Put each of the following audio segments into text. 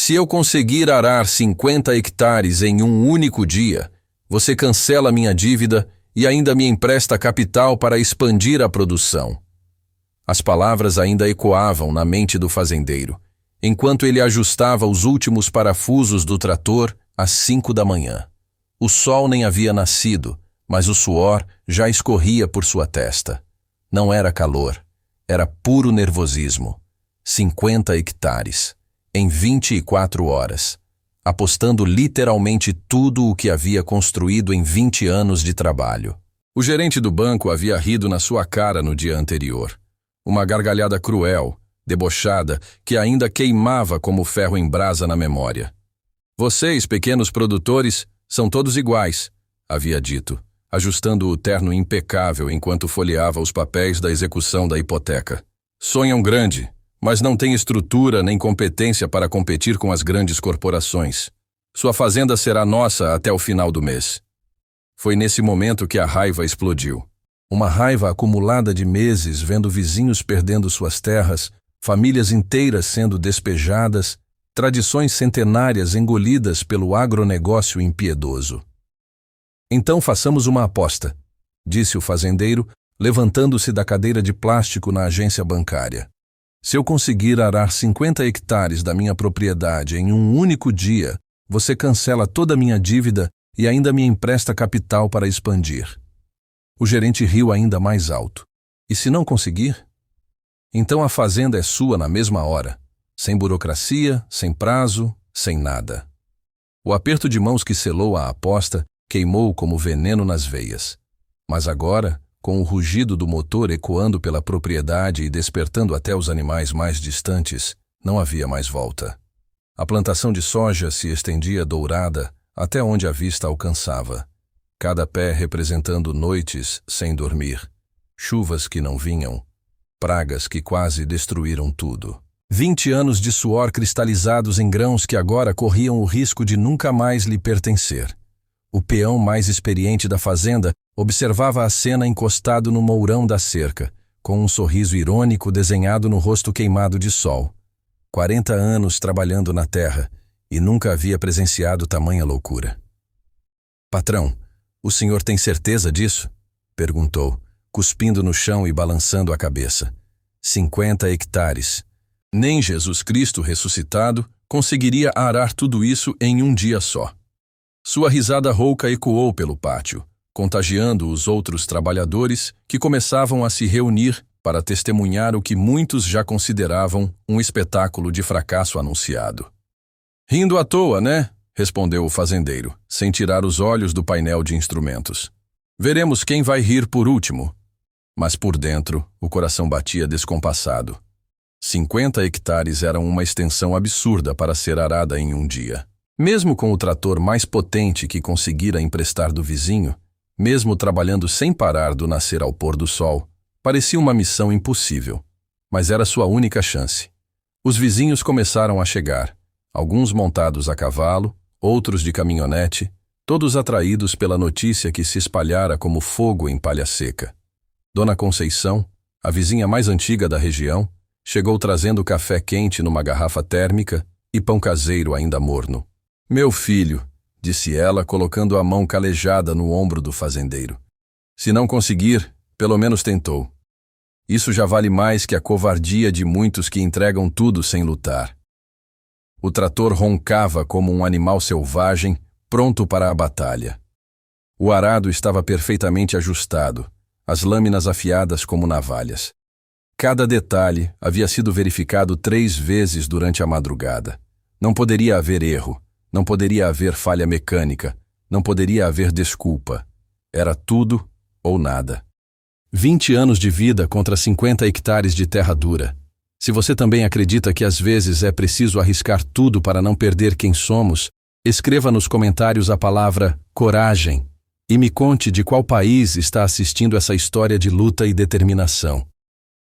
Se eu conseguir arar 50 hectares em um único dia, você cancela minha dívida e ainda me empresta capital para expandir a produção. As palavras ainda ecoavam na mente do fazendeiro, enquanto ele ajustava os últimos parafusos do trator às 5 da manhã. O sol nem havia nascido, mas o suor já escorria por sua testa. Não era calor, era puro nervosismo. 50 hectares, em 24 horas, apostando literalmente tudo o que havia construído em 20 anos de trabalho. O gerente do banco havia rido na sua cara no dia anterior. Uma gargalhada cruel, debochada, que ainda queimava como ferro em brasa na memória. Vocês, pequenos produtores, são todos iguais, havia dito, ajustando o terno impecável enquanto folheava os papéis da execução da hipoteca. Sonham grande, mas não têm estrutura nem competência para competir com as grandes corporações. Sua fazenda será nossa até o final do mês. Foi nesse momento que a raiva explodiu. Uma raiva acumulada de meses vendo vizinhos perdendo suas terras, famílias inteiras sendo despejadas, tradições centenárias engolidas pelo agronegócio impiedoso. Então façamos uma aposta, disse o fazendeiro, levantando-se da cadeira de plástico na agência bancária. Se eu conseguir arar 50 hectares da minha propriedade em um único dia, você cancela toda a minha dívida e ainda me empresta capital para expandir. O gerente riu ainda mais alto. E se não conseguir? Então a fazenda é sua na mesma hora, sem burocracia, sem prazo, sem nada. O aperto de mãos que selou a aposta queimou como veneno nas veias. Mas agora, com o rugido do motor ecoando pela propriedade e despertando até os animais mais distantes, não havia mais volta. A plantação de soja se estendia dourada até onde a vista alcançava. Cada pé representando noites sem dormir, chuvas que não vinham, pragas que quase destruíram tudo. 20 anos de suor cristalizados em grãos que agora corriam o risco de nunca mais lhe pertencer. O peão mais experiente da fazenda observava a cena encostado no mourão da cerca, com um sorriso irônico desenhado no rosto queimado de sol. 40 anos trabalhando na terra e nunca havia presenciado tamanha loucura. Patrão, o senhor tem certeza disso? Perguntou, cuspindo no chão e balançando a cabeça. 50 hectares. Nem Jesus Cristo ressuscitado conseguiria arar tudo isso em um dia só. Sua risada rouca ecoou pelo pátio, contagiando os outros trabalhadores que começavam a se reunir para testemunhar o que muitos já consideravam um espetáculo de fracasso anunciado. Rindo à toa, né? Respondeu o fazendeiro, sem tirar os olhos do painel de instrumentos. Veremos quem vai rir por último. Mas por dentro, o coração batia descompassado. 50 hectares eram uma extensão absurda para ser arada em um dia. Mesmo com o trator mais potente que conseguira emprestar do vizinho, mesmo trabalhando sem parar do nascer ao pôr do sol, parecia uma missão impossível. Mas era sua única chance. Os vizinhos começaram a chegar, alguns montados a cavalo, outros de caminhonete, todos atraídos pela notícia que se espalhara como fogo em palha seca. Dona Conceição, a vizinha mais antiga da região, chegou trazendo café quente numa garrafa térmica e pão caseiro ainda morno. Meu filho, disse ela, colocando a mão calejada no ombro do fazendeiro. Se não conseguir, pelo menos tentou. Isso já vale mais que a covardia de muitos que entregam tudo sem lutar. O trator roncava como um animal selvagem, pronto para a batalha. O arado estava perfeitamente ajustado, as lâminas afiadas como navalhas. Cada detalhe havia sido verificado 3 vezes durante a madrugada. Não poderia haver erro, não poderia haver falha mecânica, não poderia haver desculpa. Era tudo ou nada. 20 anos de vida contra 50 hectares de terra dura. Se você também acredita que às vezes é preciso arriscar tudo para não perder quem somos, escreva nos comentários a palavra coragem e me conte de qual país está assistindo essa história de luta e determinação.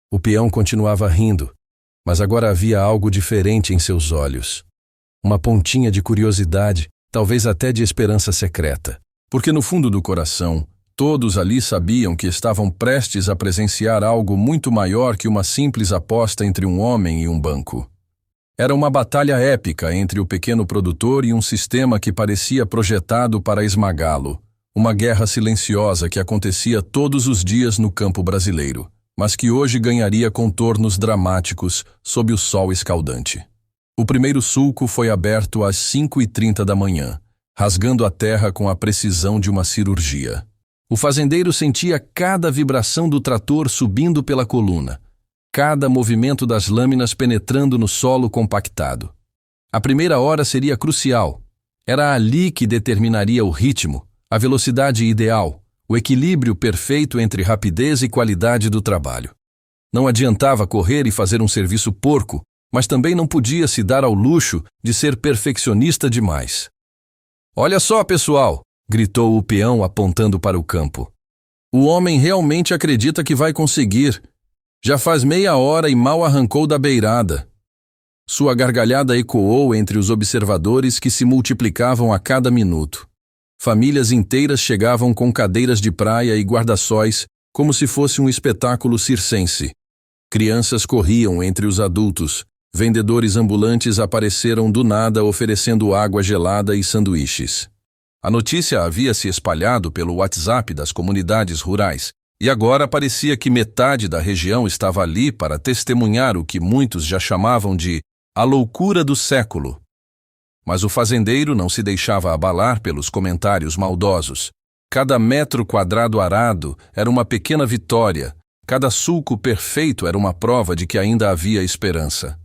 O peão continuava rindo, mas agora havia algo diferente em seus olhos. Uma pontinha de curiosidade, talvez até de esperança secreta. Porque no fundo do coração, todos ali sabiam que estavam prestes a presenciar algo muito maior que uma simples aposta entre um homem e um banco. Era uma batalha épica entre o pequeno produtor e um sistema que parecia projetado para esmagá-lo. Uma guerra silenciosa que acontecia todos os dias no campo brasileiro, mas que hoje ganharia contornos dramáticos sob o sol escaldante. O primeiro sulco foi aberto às 5h30 da manhã, rasgando a terra com a precisão de uma cirurgia. O fazendeiro sentia cada vibração do trator subindo pela coluna, cada movimento das lâminas penetrando no solo compactado. A primeira hora seria crucial. Era ali que determinaria o ritmo, a velocidade ideal, o equilíbrio perfeito entre rapidez e qualidade do trabalho. Não adiantava correr e fazer um serviço porco, mas também não podia se dar ao luxo de ser perfeccionista demais. "Olha só, pessoal!" gritou o peão apontando para o campo. "O homem realmente acredita que vai conseguir. Já faz meia hora e mal arrancou da beirada." Sua gargalhada ecoou entre os observadores que se multiplicavam a cada minuto. Famílias inteiras chegavam com cadeiras de praia e guarda-sóis, como se fosse um espetáculo circense. Crianças corriam entre os adultos. Vendedores ambulantes apareceram do nada oferecendo água gelada e sanduíches. A notícia havia se espalhado pelo WhatsApp das comunidades rurais, e agora parecia que metade da região estava ali para testemunhar o que muitos já chamavam de a loucura do século. Mas o fazendeiro não se deixava abalar pelos comentários maldosos. Cada metro quadrado arado era uma pequena vitória, cada sulco perfeito era uma prova de que ainda havia esperança.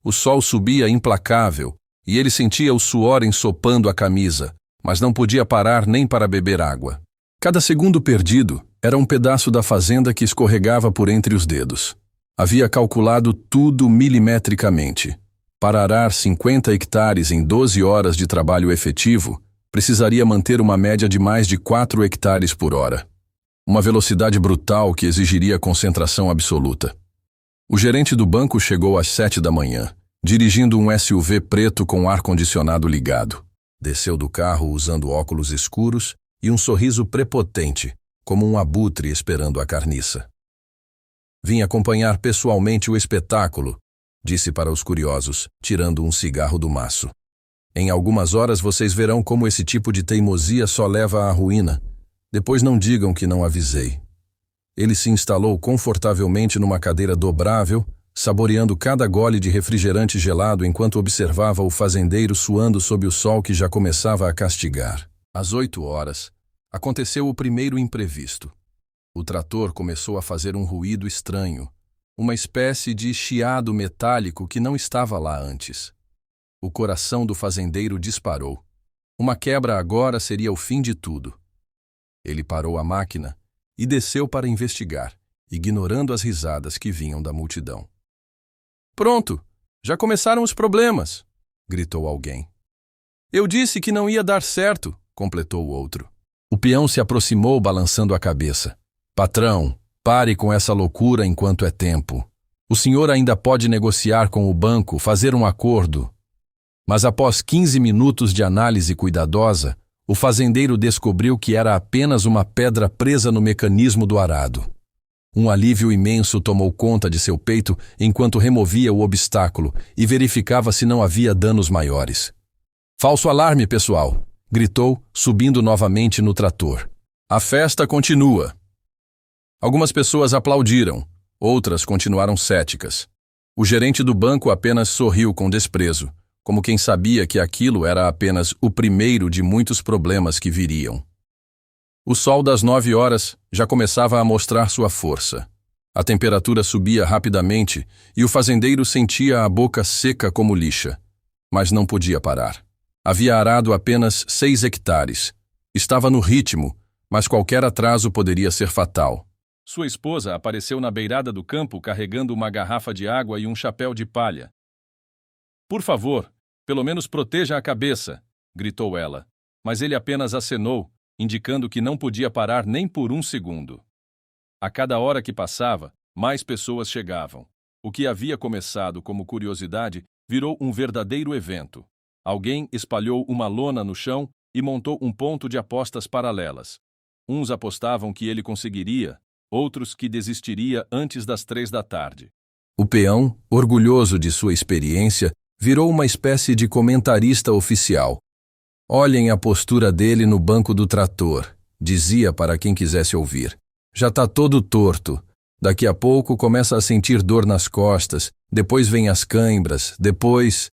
O sol subia implacável, e ele sentia o suor ensopando a camisa, mas não podia parar nem para beber água. Cada segundo perdido era um pedaço da fazenda que escorregava por entre os dedos. Havia calculado tudo milimetricamente. Para arar 50 hectares em 12 horas de trabalho efetivo, precisaria manter uma média de mais de 4 hectares por hora. Uma velocidade brutal que exigiria concentração absoluta. O gerente do banco chegou às 7 da manhã, dirigindo um SUV preto com ar-condicionado ligado. Desceu do carro usando óculos escuros e um sorriso prepotente, como um abutre esperando a carniça. "Vim acompanhar pessoalmente o espetáculo", disse para os curiosos, tirando um cigarro do maço. "Em algumas horas vocês verão como esse tipo de teimosia só leva à ruína. Depois não digam que não avisei." Ele se instalou confortavelmente numa cadeira dobrável, saboreando cada gole de refrigerante gelado enquanto observava o fazendeiro suando sob o sol que já começava a castigar. Às 8 horas, aconteceu o primeiro imprevisto. O trator começou a fazer um ruído estranho, uma espécie de chiado metálico que não estava lá antes. O coração do fazendeiro disparou. Uma quebra agora seria o fim de tudo. Ele parou a máquina e desceu para investigar, ignorando as risadas que vinham da multidão. "Pronto, já começaram os problemas", gritou alguém. "Eu disse que não ia dar certo", completou o outro. O peão se aproximou balançando a cabeça. "Patrão, pare com essa loucura enquanto é tempo. O senhor ainda pode negociar com o banco, fazer um acordo." Mas após 15 minutos de análise cuidadosa, o fazendeiro descobriu que era apenas uma pedra presa no mecanismo do arado. Um alívio imenso tomou conta de seu peito enquanto removia o obstáculo e verificava se não havia danos maiores. "Falso alarme, pessoal!" gritou, subindo novamente no trator. "A festa continua." Algumas pessoas aplaudiram, outras continuaram céticas. O gerente do banco apenas sorriu com desprezo, como quem sabia que aquilo era apenas o primeiro de muitos problemas que viriam. O sol das 9 horas já começava a mostrar sua força. A temperatura subia rapidamente e o fazendeiro sentia a boca seca como lixa, mas não podia parar. Havia arado apenas 6 hectares. Estava no ritmo, mas qualquer atraso poderia ser fatal. Sua esposa apareceu na beirada do campo carregando uma garrafa de água e um chapéu de palha. "Por favor, pelo menos proteja a cabeça", gritou ela, mas ele apenas acenou, indicando que não podia parar nem por um segundo. A cada hora que passava, mais pessoas chegavam. O que havia começado como curiosidade virou um verdadeiro evento. Alguém espalhou uma lona no chão e montou um ponto de apostas paralelas. Uns apostavam que ele conseguiria, outros que desistiria antes das 3 da tarde. O peão, orgulhoso de sua experiência, virou uma espécie de comentarista oficial. Olhem a postura dele no banco do trator, dizia para quem quisesse ouvir. Já tá todo torto. Daqui a pouco começa a sentir dor nas costas, depois vem as cãibras, depois...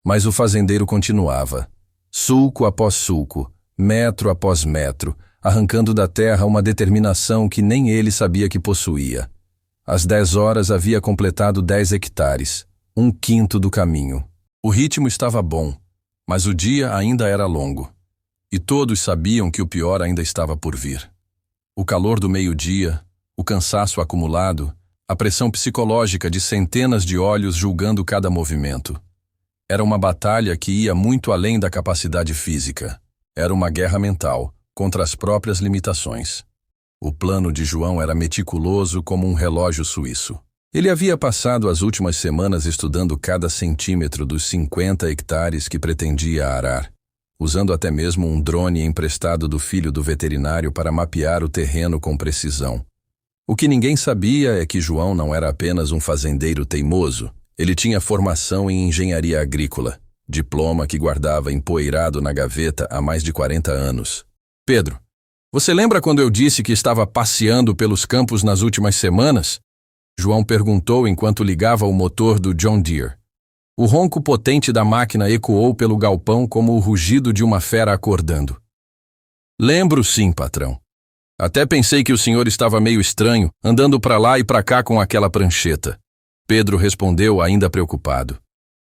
Mas o fazendeiro continuava. Sulco após sulco, metro após metro, arrancando da terra uma determinação que nem ele sabia que possuía. Às 10 horas havia completado 10 hectares, 1/5 do caminho. O ritmo estava bom, mas o dia ainda era longo. E todos sabiam que o pior ainda estava por vir. O calor do meio-dia, o cansaço acumulado, a pressão psicológica de centenas de olhos julgando cada movimento. Era uma batalha que ia muito além da capacidade física. Era uma guerra mental, contra as próprias limitações. O plano de João era meticuloso como um relógio suíço. Ele havia passado as últimas semanas estudando cada centímetro dos 50 hectares que pretendia arar, usando até mesmo um drone emprestado do filho do veterinário para mapear o terreno com precisão. O que ninguém sabia é que João não era apenas um fazendeiro teimoso. Ele tinha formação em engenharia agrícola, diploma que guardava empoeirado na gaveta há mais de 40 anos. Pedro, você lembra quando eu disse que estava passeando pelos campos nas últimas semanas? João perguntou enquanto ligava o motor do John Deere. O ronco potente da máquina ecoou pelo galpão como o rugido de uma fera acordando. Lembro sim, patrão. Até pensei que o senhor estava meio estranho, andando para lá e para cá com aquela prancheta. Pedro respondeu, ainda preocupado.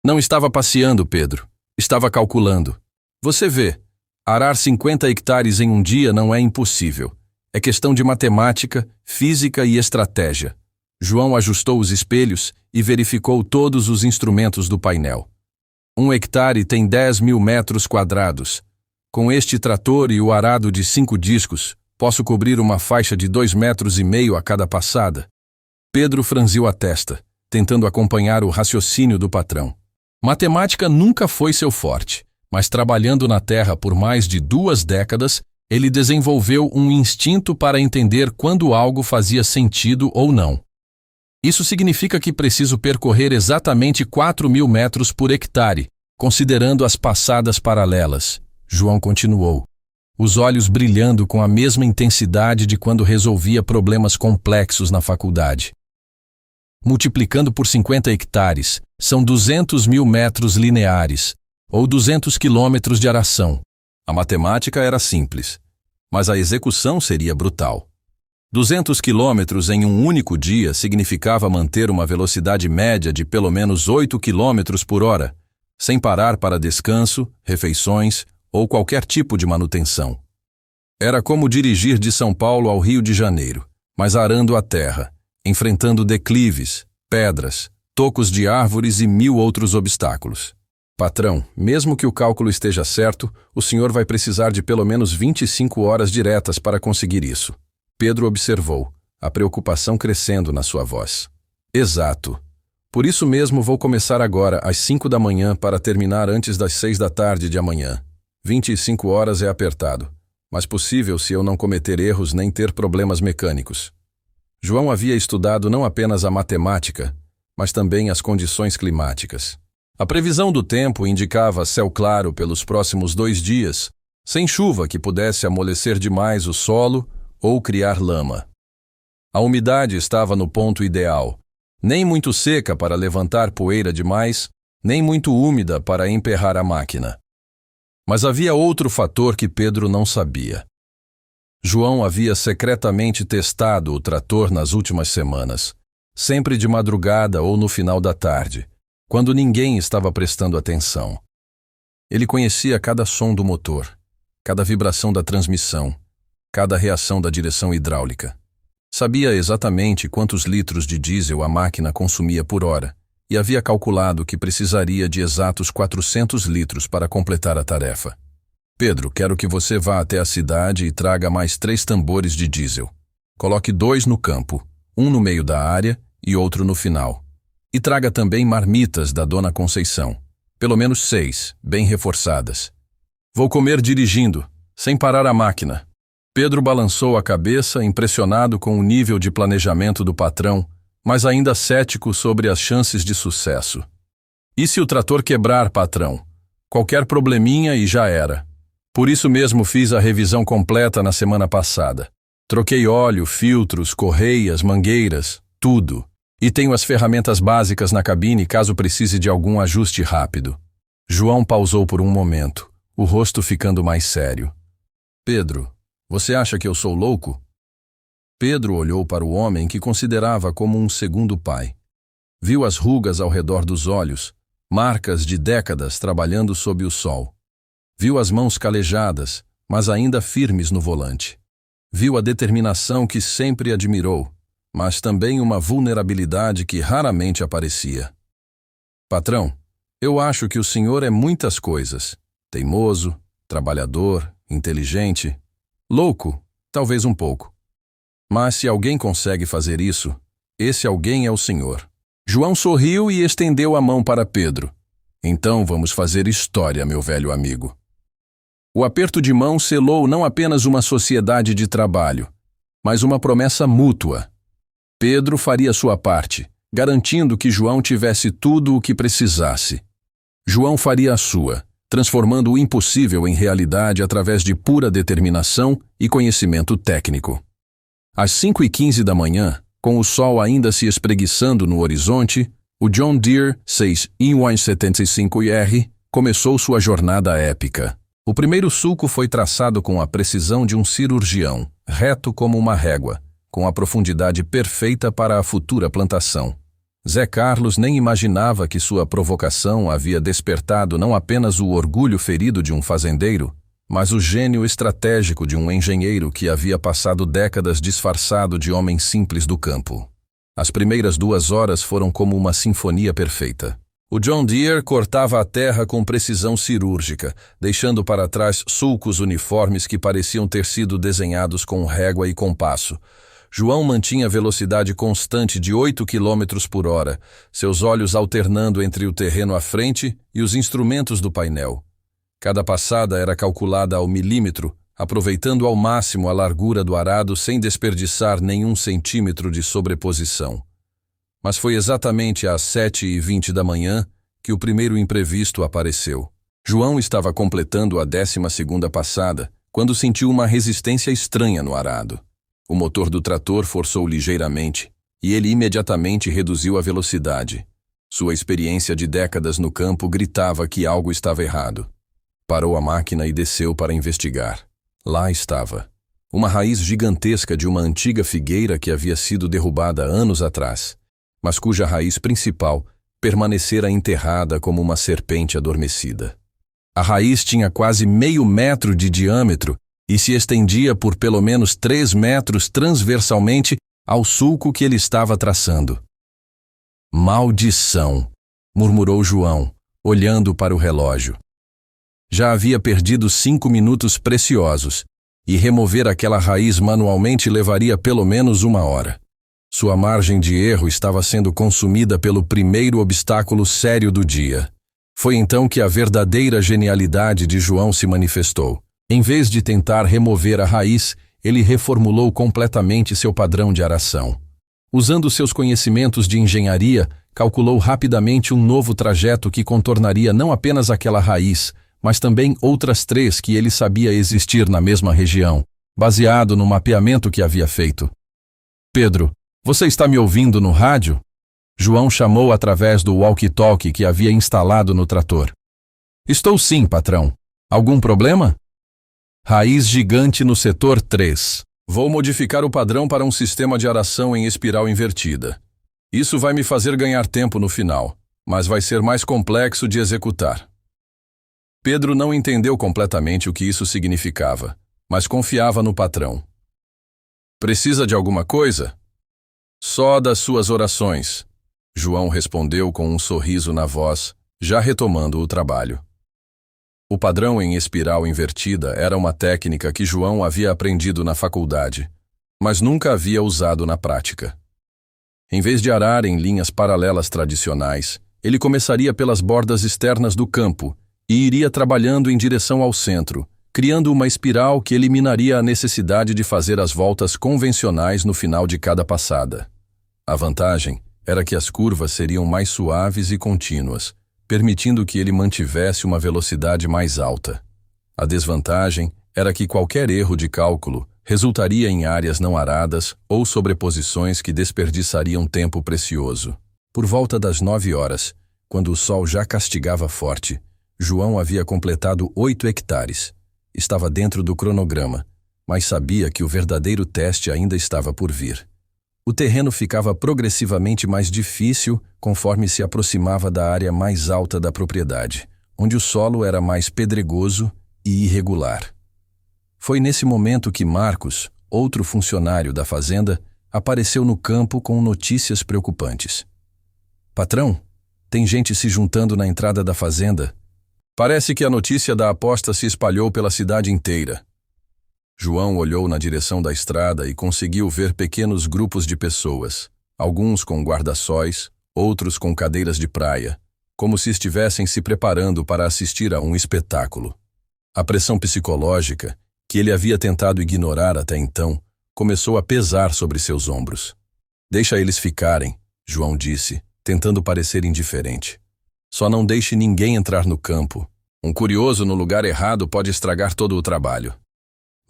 Não estava passeando, Pedro. Estava calculando. Você vê, arar 50 hectares em um dia não é impossível. É questão de matemática, física e estratégia. João ajustou os espelhos e verificou todos os instrumentos do painel. 1 hectare tem 10.000 metros quadrados. Com este trator e o arado de 5 discos, posso cobrir uma faixa de 2,5 metros a cada passada. Pedro franziu a testa, tentando acompanhar o raciocínio do patrão. Matemática nunca foi seu forte, mas trabalhando na terra por mais de 2 décadas, ele desenvolveu um instinto para entender quando algo fazia sentido ou não. Isso significa que preciso percorrer exatamente 4.000 metros por hectare, considerando as passadas paralelas. João continuou, os olhos brilhando com a mesma intensidade de quando resolvia problemas complexos na faculdade. Multiplicando por 50 hectares, são 200.000 metros lineares, ou 200 quilômetros de aração. A matemática era simples, mas a execução seria brutal. 200 quilômetros em um único dia significava manter uma velocidade média de pelo menos 8 quilômetros por hora, sem parar para descanso, refeições ou qualquer tipo de manutenção. Era como dirigir de São Paulo ao Rio de Janeiro, mas arando a terra, enfrentando declives, pedras, tocos de árvores e 1000 outros obstáculos. Patrão, mesmo que o cálculo esteja certo, o senhor vai precisar de pelo menos 25 horas diretas para conseguir isso. Pedro observou, a preocupação crescendo na sua voz. Exato. Por isso mesmo vou começar agora às 5 da manhã para terminar antes das 6 da tarde de amanhã. 25 horas é apertado, mas possível se eu não cometer erros nem ter problemas mecânicos. João havia estudado não apenas a matemática, mas também as condições climáticas. A previsão do tempo indicava céu claro pelos próximos 2 dias, sem chuva que pudesse amolecer demais o solo ou criar lama. A umidade estava no ponto ideal, nem muito seca para levantar poeira demais, nem muito úmida para emperrar a máquina. Mas havia outro fator que Pedro não sabia. João havia secretamente testado o trator nas últimas semanas, sempre de madrugada ou no final da tarde, quando ninguém estava prestando atenção. Ele conhecia cada som do motor, cada vibração da transmissão, cada reação da direção hidráulica. Sabia exatamente quantos litros de diesel a máquina consumia por hora e havia calculado que precisaria de exatos 400 litros para completar a tarefa. Pedro, quero que você vá até a cidade e traga mais 3 tambores de diesel. Coloque 2 no campo, um no meio da área e outro no final. E traga também marmitas da Dona Conceição, pelo menos 6, bem reforçadas. Vou comer dirigindo, sem parar a máquina. Pedro balançou a cabeça, impressionado com o nível de planejamento do patrão, mas ainda cético sobre as chances de sucesso. E se o trator quebrar, patrão? Qualquer probleminha e já era. Por isso mesmo fiz a revisão completa na semana passada. Troquei óleo, filtros, correias, mangueiras, tudo. E tenho as ferramentas básicas na cabine caso precise de algum ajuste rápido. João pausou por um momento, o rosto ficando mais sério. Pedro, você acha que eu sou louco? Pedro olhou para o homem que considerava como um segundo pai. Viu as rugas ao redor dos olhos, marcas de décadas trabalhando sob o sol. Viu as mãos calejadas, mas ainda firmes no volante. Viu a determinação que sempre admirou, mas também uma vulnerabilidade que raramente aparecia. Patrão, eu acho que o senhor é muitas coisas. Teimoso, trabalhador, inteligente. Louco, talvez um pouco. Mas se alguém consegue fazer isso, esse alguém é o senhor. João sorriu e estendeu a mão para Pedro. Então vamos fazer história, meu velho amigo. O aperto de mão selou não apenas uma sociedade de trabalho, mas uma promessa mútua. Pedro faria sua parte, garantindo que João tivesse tudo o que precisasse. João faria a sua, transformando o impossível em realidade através de pura determinação e conhecimento técnico. Às 5h15 da manhã, com o sol ainda se espreguiçando no horizonte, o John Deere 6E175R começou sua jornada épica. O primeiro sulco foi traçado com a precisão de um cirurgião, reto como uma régua, com a profundidade perfeita para a futura plantação. Zé Carlos nem imaginava que sua provocação havia despertado não apenas o orgulho ferido de um fazendeiro, mas o gênio estratégico de um engenheiro que havia passado décadas disfarçado de homem simples do campo. As primeiras 2 horas foram como uma sinfonia perfeita. O John Deere cortava a terra com precisão cirúrgica, deixando para trás sulcos uniformes que pareciam ter sido desenhados com régua e compasso. João mantinha velocidade constante de 8 km por hora, seus olhos alternando entre o terreno à frente e os instrumentos do painel. Cada passada era calculada ao milímetro, aproveitando ao máximo a largura do arado sem desperdiçar nenhum centímetro de sobreposição. Mas foi exatamente às 7h20 da manhã que o primeiro imprevisto apareceu. João estava completando a 12ª passada, quando sentiu uma resistência estranha no arado. O motor do trator forçou ligeiramente, e ele imediatamente reduziu a velocidade. Sua experiência de décadas no campo gritava que algo estava errado. Parou a máquina e desceu para investigar. Lá estava. Uma raiz gigantesca de uma antiga figueira que havia sido derrubada anos atrás, mas cuja raiz principal permanecera enterrada como uma serpente adormecida. A raiz tinha quase meio metro de diâmetro e se estendia por pelo menos 3 metros transversalmente ao sulco que ele estava traçando. Maldição! Murmurou João, olhando para o relógio. Já havia perdido 5 minutos preciosos, e remover aquela raiz manualmente levaria pelo menos 1 hora. Sua margem de erro estava sendo consumida pelo primeiro obstáculo sério do dia. Foi então que a verdadeira genialidade de João se manifestou. Em vez de tentar remover a raiz, ele reformulou completamente seu padrão de aração. Usando seus conhecimentos de engenharia, calculou rapidamente um novo trajeto que contornaria não apenas aquela raiz, mas também outras 3 que ele sabia existir na mesma região, baseado no mapeamento que havia feito. Pedro, você está me ouvindo no rádio? João chamou através do walkie-talkie que havia instalado no trator. Estou sim, patrão. Algum problema? Raiz gigante no setor 3. Vou modificar o padrão para um sistema de aração em espiral invertida. Isso vai me fazer ganhar tempo no final, mas vai ser mais complexo de executar. Pedro não entendeu completamente o que isso significava, mas confiava no patrão. Precisa de alguma coisa? Só das suas orações, João respondeu com um sorriso na voz, já retomando o trabalho. O padrão em espiral invertida era uma técnica que João havia aprendido na faculdade, mas nunca havia usado na prática. Em vez de arar em linhas paralelas tradicionais, ele começaria pelas bordas externas do campo e iria trabalhando em direção ao centro, criando uma espiral que eliminaria a necessidade de fazer as voltas convencionais no final de cada passada. A vantagem era que as curvas seriam mais suaves e contínuas, permitindo que ele mantivesse uma velocidade mais alta. A desvantagem era que qualquer erro de cálculo resultaria em áreas não aradas ou sobreposições que desperdiçariam tempo precioso. Por volta das 9 horas, quando o sol já castigava forte, João havia completado 8 hectares. Estava dentro do cronograma, mas sabia que o verdadeiro teste ainda estava por vir. O terreno ficava progressivamente mais difícil conforme se aproximava da área mais alta da propriedade, onde o solo era mais pedregoso e irregular. Foi nesse momento que Marcos, outro funcionário da fazenda, apareceu no campo com notícias preocupantes. Patrão, tem gente se juntando na entrada da fazenda. Parece que a notícia da aposta se espalhou pela cidade inteira. João olhou na direção da estrada e conseguiu ver pequenos grupos de pessoas, alguns com guarda-sóis, outros com cadeiras de praia, como se estivessem se preparando para assistir a um espetáculo. A pressão psicológica, que ele havia tentado ignorar até então, começou a pesar sobre seus ombros. Deixa eles ficarem, João disse, tentando parecer indiferente. Só não deixe ninguém entrar no campo. Um curioso no lugar errado pode estragar todo o trabalho.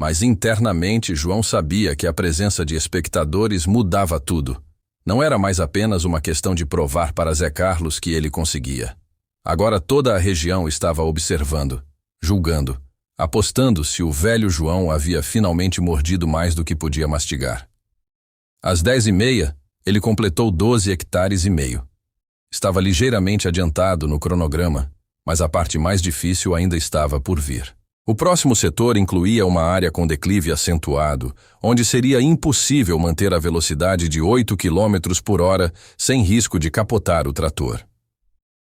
Mas internamente João sabia que a presença de espectadores mudava tudo. Não era mais apenas uma questão de provar para Zé Carlos que ele conseguia. Agora toda a região estava observando, julgando, apostando se o velho João havia finalmente mordido mais do que podia mastigar. Às 10h30, ele completou 12 hectares e meio. Estava ligeiramente adiantado no cronograma, mas a parte mais difícil ainda estava por vir. O próximo setor incluía uma área com declive acentuado, onde seria impossível manter a velocidade de 8 km por hora sem risco de capotar o trator.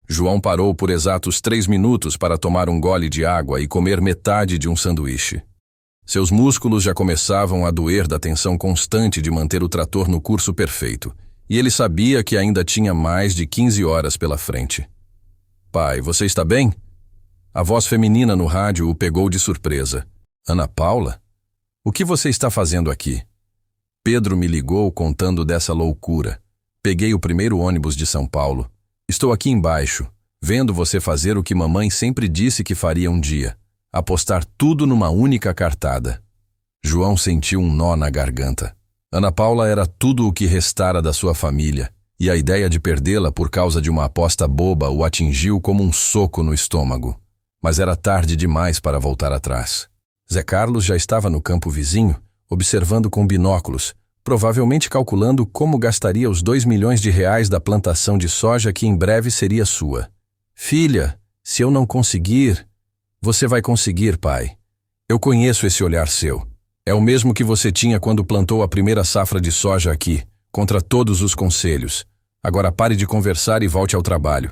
João parou por exatos 3 minutos para tomar um gole de água e comer metade de um sanduíche. Seus músculos já começavam a doer da tensão constante de manter o trator no curso perfeito, e ele sabia que ainda tinha mais de 15 horas pela frente. Pai, você está bem? A voz feminina no rádio o pegou de surpresa. Ana Paula? O que você está fazendo aqui? Pedro me ligou contando dessa loucura. Peguei o primeiro ônibus de São Paulo. Estou aqui embaixo, vendo você fazer o que mamãe sempre disse que faria um dia. Apostar tudo numa única cartada. João sentiu um nó na garganta. Ana Paula era tudo o que restara da sua família, e a ideia de perdê-la por causa de uma aposta boba o atingiu como um soco no estômago. Mas era tarde demais para voltar atrás. Zé Carlos já estava no campo vizinho, observando com binóculos, provavelmente calculando como gastaria os 2 milhões de reais da plantação de soja que em breve seria sua. Filha, se eu não conseguir... Você vai conseguir, pai. Eu conheço esse olhar seu. É o mesmo que você tinha quando plantou a primeira safra de soja aqui, contra todos os conselhos. Agora pare de conversar e volte ao trabalho.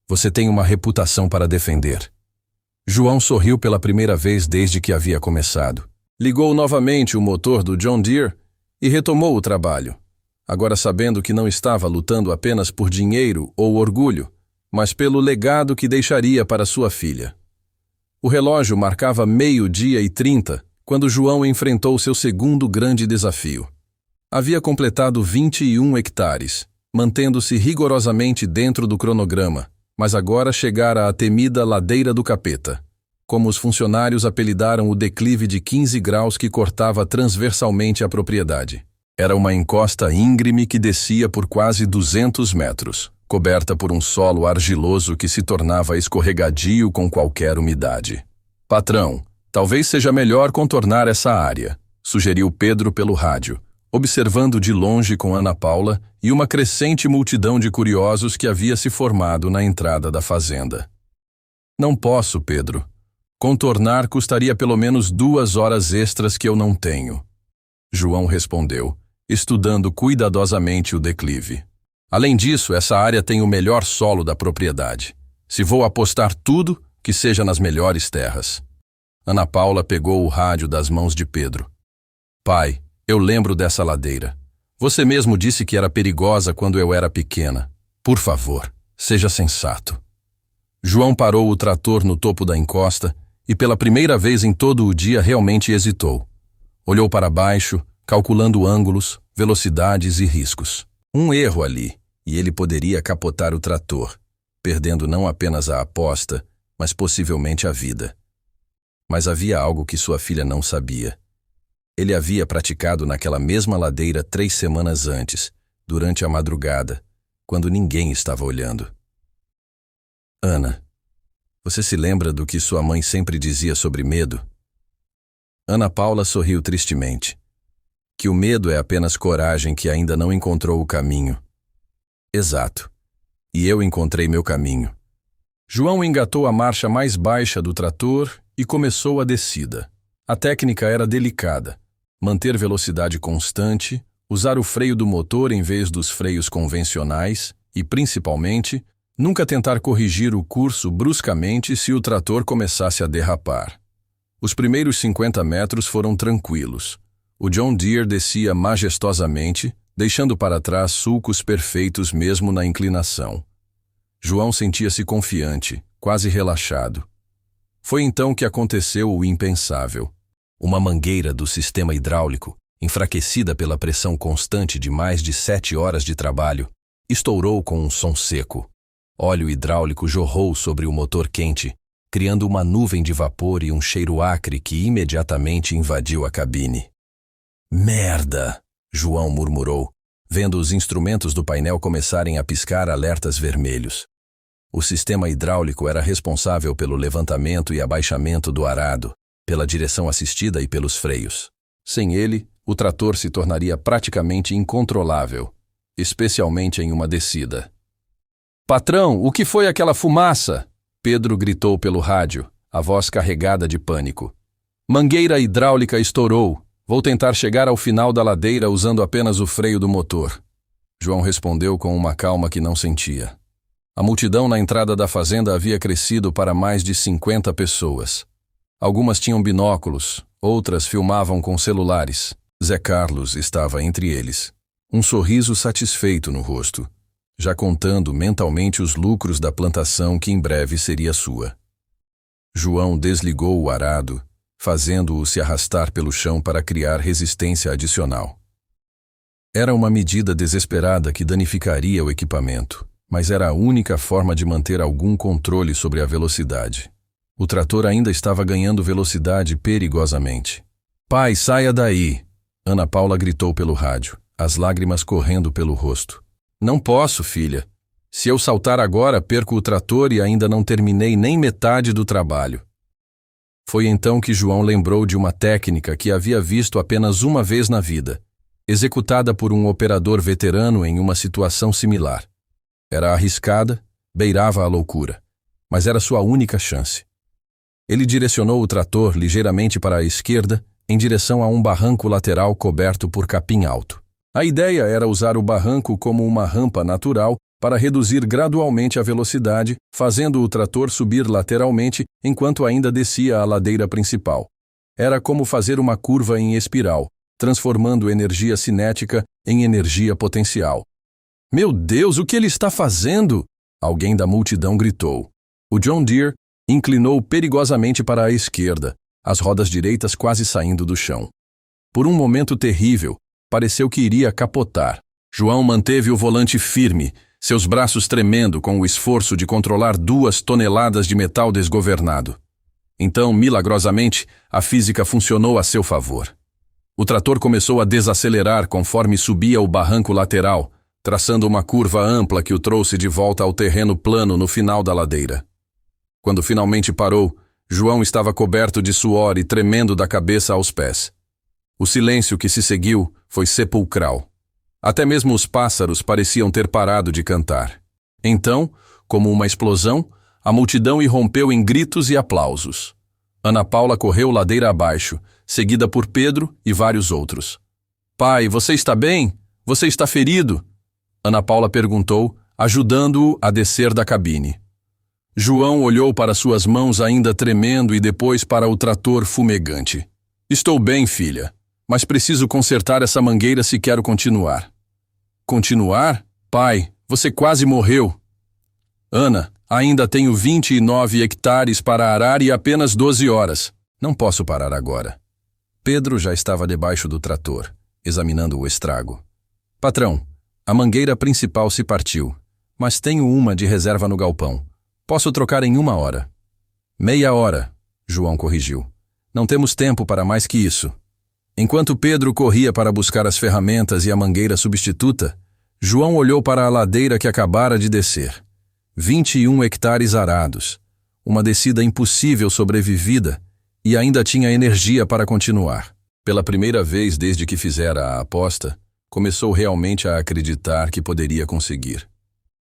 Você tem uma reputação para defender. João sorriu pela primeira vez desde que havia começado. Ligou novamente o motor do John Deere e retomou o trabalho, agora sabendo que não estava lutando apenas por dinheiro ou orgulho, mas pelo legado que deixaria para sua filha. O relógio marcava 12h30 quando João enfrentou seu segundo grande desafio. Havia completado 21 hectares, mantendo-se rigorosamente dentro do cronograma, mas agora chegara à temida Ladeira do Capeta, como os funcionários apelidaram o declive de 15 graus que cortava transversalmente a propriedade. Era uma encosta íngreme que descia por quase 200 metros, coberta por um solo argiloso que se tornava escorregadio com qualquer umidade. Patrão, talvez seja melhor contornar essa área, sugeriu Pedro pelo rádio, observando de longe com Ana Paula e uma crescente multidão de curiosos que havia se formado na entrada da fazenda. Não posso, Pedro. Contornar custaria pelo menos 2 horas extras que eu não tenho. João respondeu, estudando cuidadosamente o declive. Além disso, essa área tem o melhor solo da propriedade. Se vou apostar tudo, que seja nas melhores terras. Ana Paula pegou o rádio das mãos de Pedro. Pai, eu lembro dessa ladeira. Você mesmo disse que era perigosa quando eu era pequena. Por favor, seja sensato. João parou o trator no topo da encosta e pela primeira vez em todo o dia realmente hesitou. Olhou para baixo, calculando ângulos, velocidades e riscos. Um erro ali, e ele poderia capotar o trator, perdendo não apenas a aposta, mas possivelmente a vida. Mas havia algo que sua filha não sabia. Ele havia praticado naquela mesma ladeira 3 semanas antes, durante a madrugada, quando ninguém estava olhando. Ana, você se lembra do que sua mãe sempre dizia sobre medo? Ana Paula sorriu tristemente. Que o medo é apenas coragem que ainda não encontrou o caminho. Exato. E eu encontrei meu caminho. João engatou a marcha mais baixa do trator e começou a descida. A técnica era delicada. Manter velocidade constante, usar o freio do motor em vez dos freios convencionais e, principalmente, nunca tentar corrigir o curso bruscamente se o trator começasse a derrapar. Os primeiros 50 metros foram tranquilos. O John Deere descia majestosamente, deixando para trás sulcos perfeitos mesmo na inclinação. João sentia-se confiante, quase relaxado. Foi então que aconteceu o impensável. Uma mangueira do sistema hidráulico, enfraquecida pela pressão constante de mais de 7 horas de trabalho, estourou com um som seco. Óleo hidráulico jorrou sobre o motor quente, criando uma nuvem de vapor e um cheiro acre que imediatamente invadiu a cabine. Merda! João murmurou, vendo os instrumentos do painel começarem a piscar alertas vermelhos. O sistema hidráulico era responsável pelo levantamento e abaixamento do arado, pela direção assistida e pelos freios. Sem ele, o trator se tornaria praticamente incontrolável, especialmente em uma descida. "Patrão, o que foi aquela fumaça?" Pedro gritou pelo rádio, a voz carregada de pânico. "Mangueira hidráulica estourou. Vou tentar chegar ao final da ladeira usando apenas o freio do motor." João respondeu com uma calma que não sentia. A multidão na entrada da fazenda havia crescido para mais de 50 pessoas. Algumas tinham binóculos, outras filmavam com celulares. Zé Carlos estava entre eles. Um sorriso satisfeito no rosto, já contando mentalmente os lucros da plantação que em breve seria sua. João desligou o arado, fazendo-o se arrastar pelo chão para criar resistência adicional. Era uma medida desesperada que danificaria o equipamento, mas era a única forma de manter algum controle sobre a velocidade. O trator ainda estava ganhando velocidade perigosamente. "Pai, saia daí!" Ana Paula gritou pelo rádio, as lágrimas correndo pelo rosto. "Não posso, filha. Se eu saltar agora, perco o trator e ainda não terminei nem metade do trabalho." Foi então que João lembrou de uma técnica que havia visto apenas uma vez na vida, executada por um operador veterano em uma situação similar. Era arriscada, beirava a loucura, mas era sua única chance. Ele direcionou o trator ligeiramente para a esquerda, em direção a um barranco lateral coberto por capim alto. A ideia era usar o barranco como uma rampa natural para reduzir gradualmente a velocidade, fazendo o trator subir lateralmente enquanto ainda descia a ladeira principal. Era como fazer uma curva em espiral, transformando energia cinética em energia potencial. "Meu Deus, o que ele está fazendo?" Alguém da multidão gritou. O John Deere inclinou perigosamente para a esquerda, as rodas direitas quase saindo do chão. Por um momento terrível, pareceu que iria capotar. João manteve o volante firme, seus braços tremendo com o esforço de controlar 2 toneladas de metal desgovernado. Então, milagrosamente, a física funcionou a seu favor. O trator começou a desacelerar conforme subia o barranco lateral, traçando uma curva ampla que o trouxe de volta ao terreno plano no final da ladeira. Quando finalmente parou, João estava coberto de suor e tremendo da cabeça aos pés. O silêncio que se seguiu foi sepulcral. Até mesmo os pássaros pareciam ter parado de cantar. Então, como uma explosão, a multidão irrompeu em gritos e aplausos. Ana Paula correu ladeira abaixo, seguida por Pedro e vários outros. "Pai, você está bem? Você está ferido?" Ana Paula perguntou, ajudando-o a descer da cabine. João olhou para suas mãos ainda tremendo e depois para o trator fumegante. "Estou bem, filha, mas preciso consertar essa mangueira se quero continuar." "Continuar? Pai, você quase morreu." "Ana, ainda tenho 29 hectares para arar e apenas 12 horas. Não posso parar agora." Pedro já estava debaixo do trator, examinando o estrago. "Patrão, A mangueira principal se partiu, mas tenho uma de reserva no galpão. Posso trocar em 1 hora. Meia hora, João corrigiu. Não temos tempo para mais que isso. Enquanto Pedro corria para buscar as ferramentas e a mangueira substituta, João olhou para a ladeira que acabara de descer. 21 hectares arados. Uma descida impossível sobrevivida, e ainda tinha energia para continuar. Pela primeira vez desde que fizera a aposta, começou realmente a acreditar que poderia conseguir.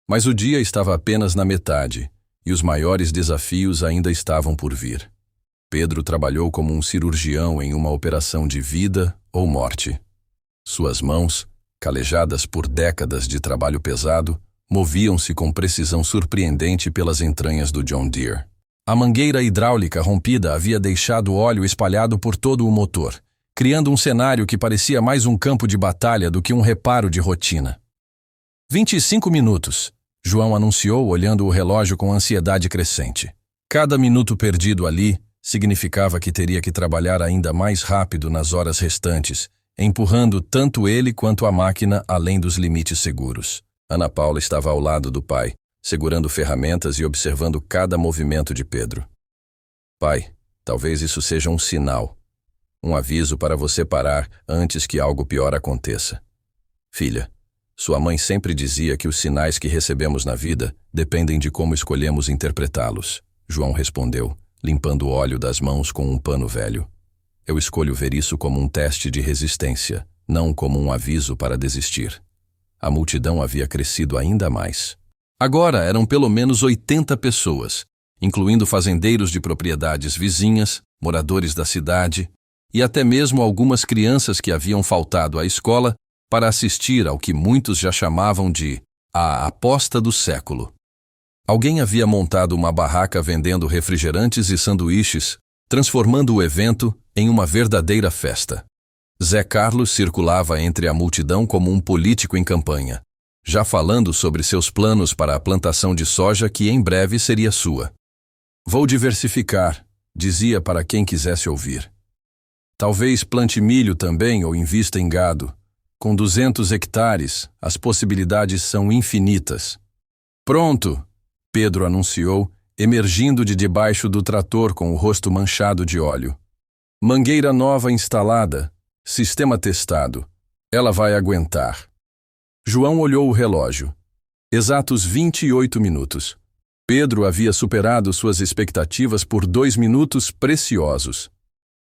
Mas o dia estava apenas na metade, e os maiores desafios ainda estavam por vir. Pedro trabalhou como um cirurgião em uma operação de vida ou morte. Suas mãos, calejadas por décadas de trabalho pesado, moviam-se com precisão surpreendente pelas entranhas do John Deere. A mangueira hidráulica rompida havia deixado óleo espalhado por todo o motor, criando um cenário que parecia mais um campo de batalha do que um reparo de rotina. 25 minutos, João anunciou, olhando o relógio com ansiedade crescente. Cada minuto perdido ali significava que teria que trabalhar ainda mais rápido nas horas restantes, empurrando tanto ele quanto a máquina além dos limites seguros. Ana Paula estava ao lado do pai, segurando ferramentas e observando cada movimento de Pedro. Pai, talvez isso seja um sinal. Um aviso para você parar antes que algo pior aconteça. Filha, sua mãe sempre dizia que os sinais que recebemos na vida dependem de como escolhemos interpretá-los. João respondeu, limpando o óleo das mãos com um pano velho. Eu escolho ver isso como um teste de resistência, não como um aviso para desistir. A multidão havia crescido ainda mais. Agora eram pelo menos 80 pessoas, incluindo fazendeiros de propriedades vizinhas, moradores da cidade e até mesmo algumas crianças que haviam faltado à escola para assistir ao que muitos já chamavam de a aposta do século. Alguém havia montado uma barraca vendendo refrigerantes e sanduíches, transformando o evento em uma verdadeira festa. Zé Carlos circulava entre a multidão como um político em campanha, já falando sobre seus planos para a plantação de soja que em breve seria sua. Vou diversificar, dizia para quem quisesse ouvir. Talvez plante milho também ou invista em gado. Com 200 hectares, as possibilidades são infinitas. Pronto, Pedro anunciou, emergindo de debaixo do trator com o rosto manchado de óleo. Mangueira nova instalada, sistema testado. Ela vai aguentar. João olhou o relógio. Exatos 28 minutos. Pedro havia superado suas expectativas por 2 minutos preciosos.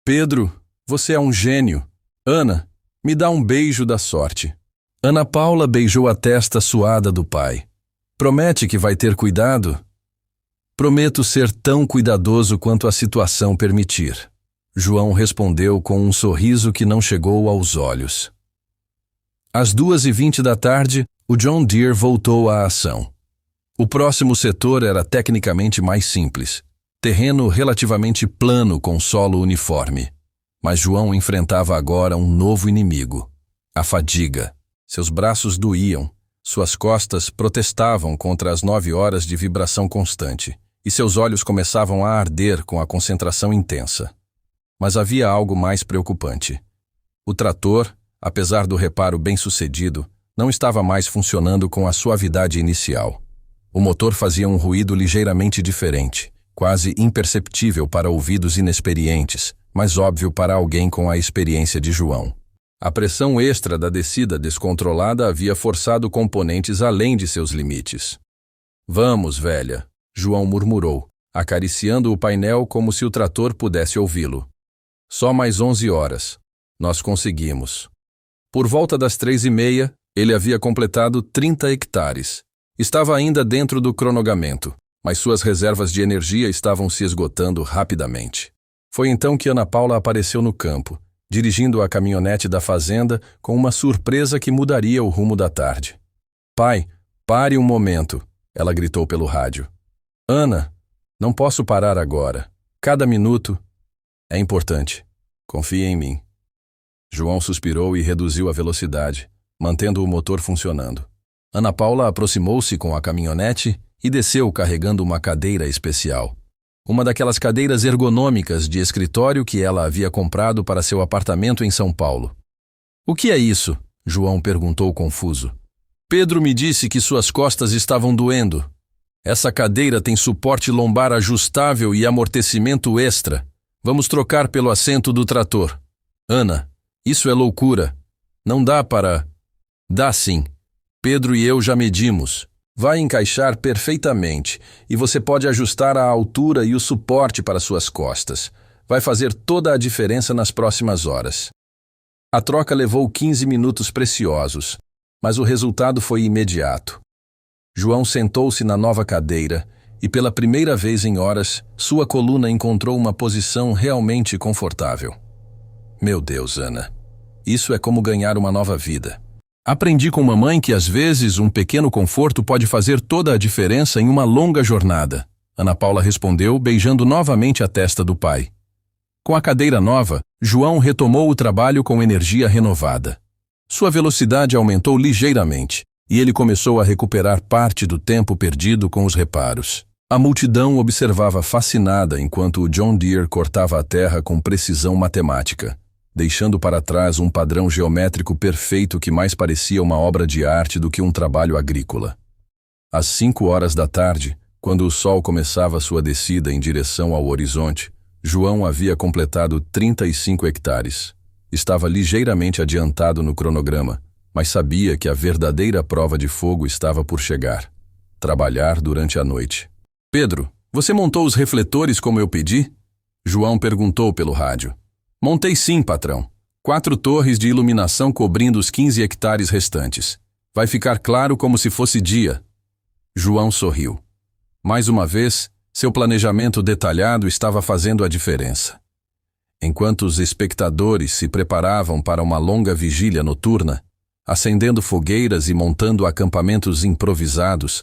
Pedro, você é um gênio. Ana, me dá um beijo da sorte. Ana Paula beijou a testa suada do pai. Promete que vai ter cuidado? Prometo ser tão cuidadoso quanto a situação permitir. João respondeu com um sorriso que não chegou aos olhos. Às 2h20 da tarde, o John Deere voltou à ação. O próximo setor era tecnicamente mais simples, terreno relativamente plano com solo uniforme. Mas João enfrentava agora um novo inimigo, a fadiga. Seus braços doíam, suas costas protestavam contra as 9 horas de vibração constante, e seus olhos começavam a arder com a concentração intensa. Mas havia algo mais preocupante. O trator, apesar do reparo bem-sucedido, não estava mais funcionando com a suavidade inicial. O motor fazia um ruído ligeiramente diferente, quase imperceptível para ouvidos inexperientes, mas óbvio para alguém com a experiência de João. A pressão extra da descida descontrolada havia forçado componentes além de seus limites. Vamos, velha, João murmurou, acariciando o painel como se o trator pudesse ouvi-lo. Só mais 11 horas. Nós conseguimos. Por volta das 3h30, ele havia completado 30 hectares. Estava ainda dentro do cronogamento, mas suas reservas de energia estavam se esgotando rapidamente. Foi então que Ana Paula apareceu no campo, dirigindo a caminhonete da fazenda com uma surpresa que mudaria o rumo da tarde. Pai, pare um momento, ela gritou pelo rádio. Ana, não posso parar agora. Cada minuto é importante. Confie em mim. João suspirou e reduziu a velocidade, mantendo o motor funcionando. Ana Paula aproximou-se com a caminhonete e desceu carregando uma cadeira especial. Uma daquelas cadeiras ergonômicas de escritório que ela havia comprado para seu apartamento em São Paulo. O que é isso? João perguntou confuso. Pedro me disse que suas costas estavam doendo. Essa cadeira tem suporte lombar ajustável e amortecimento extra. Vamos trocar pelo assento do trator. Ana, isso é loucura. Não dá para... Dá sim. Pedro e eu já medimos. Vai encaixar perfeitamente e você pode ajustar a altura e o suporte para suas costas. Vai fazer toda a diferença nas próximas horas. A troca levou 15 minutos preciosos, mas o resultado foi imediato. João sentou-se na nova cadeira e, pela primeira vez em horas, sua coluna encontrou uma posição realmente confortável. Meu Deus, Ana, isso é como ganhar uma nova vida. Aprendi com mamãe que às vezes um pequeno conforto pode fazer toda a diferença em uma longa jornada. Ana Paula respondeu, beijando novamente a testa do pai. Com a cadeira nova, João retomou o trabalho com energia renovada. Sua velocidade aumentou ligeiramente e ele começou a recuperar parte do tempo perdido com os reparos. A multidão observava fascinada enquanto o John Deere cortava a terra com precisão matemática, deixando para trás um padrão geométrico perfeito que mais parecia uma obra de arte do que um trabalho agrícola. Às 5 horas da tarde, quando o sol começava sua descida em direção ao horizonte, João havia completado 35 hectares. Estava ligeiramente adiantado no cronograma, mas sabia que a verdadeira prova de fogo estava por chegar. Trabalhar durante a noite. Pedro, você montou os refletores como eu pedi? João perguntou pelo rádio. Montei sim, patrão. 4 torres de iluminação cobrindo os 15 hectares restantes. Vai ficar claro como se fosse dia. João sorriu. Mais uma vez, seu planejamento detalhado estava fazendo a diferença. Enquanto os espectadores se preparavam para uma longa vigília noturna, acendendo fogueiras e montando acampamentos improvisados,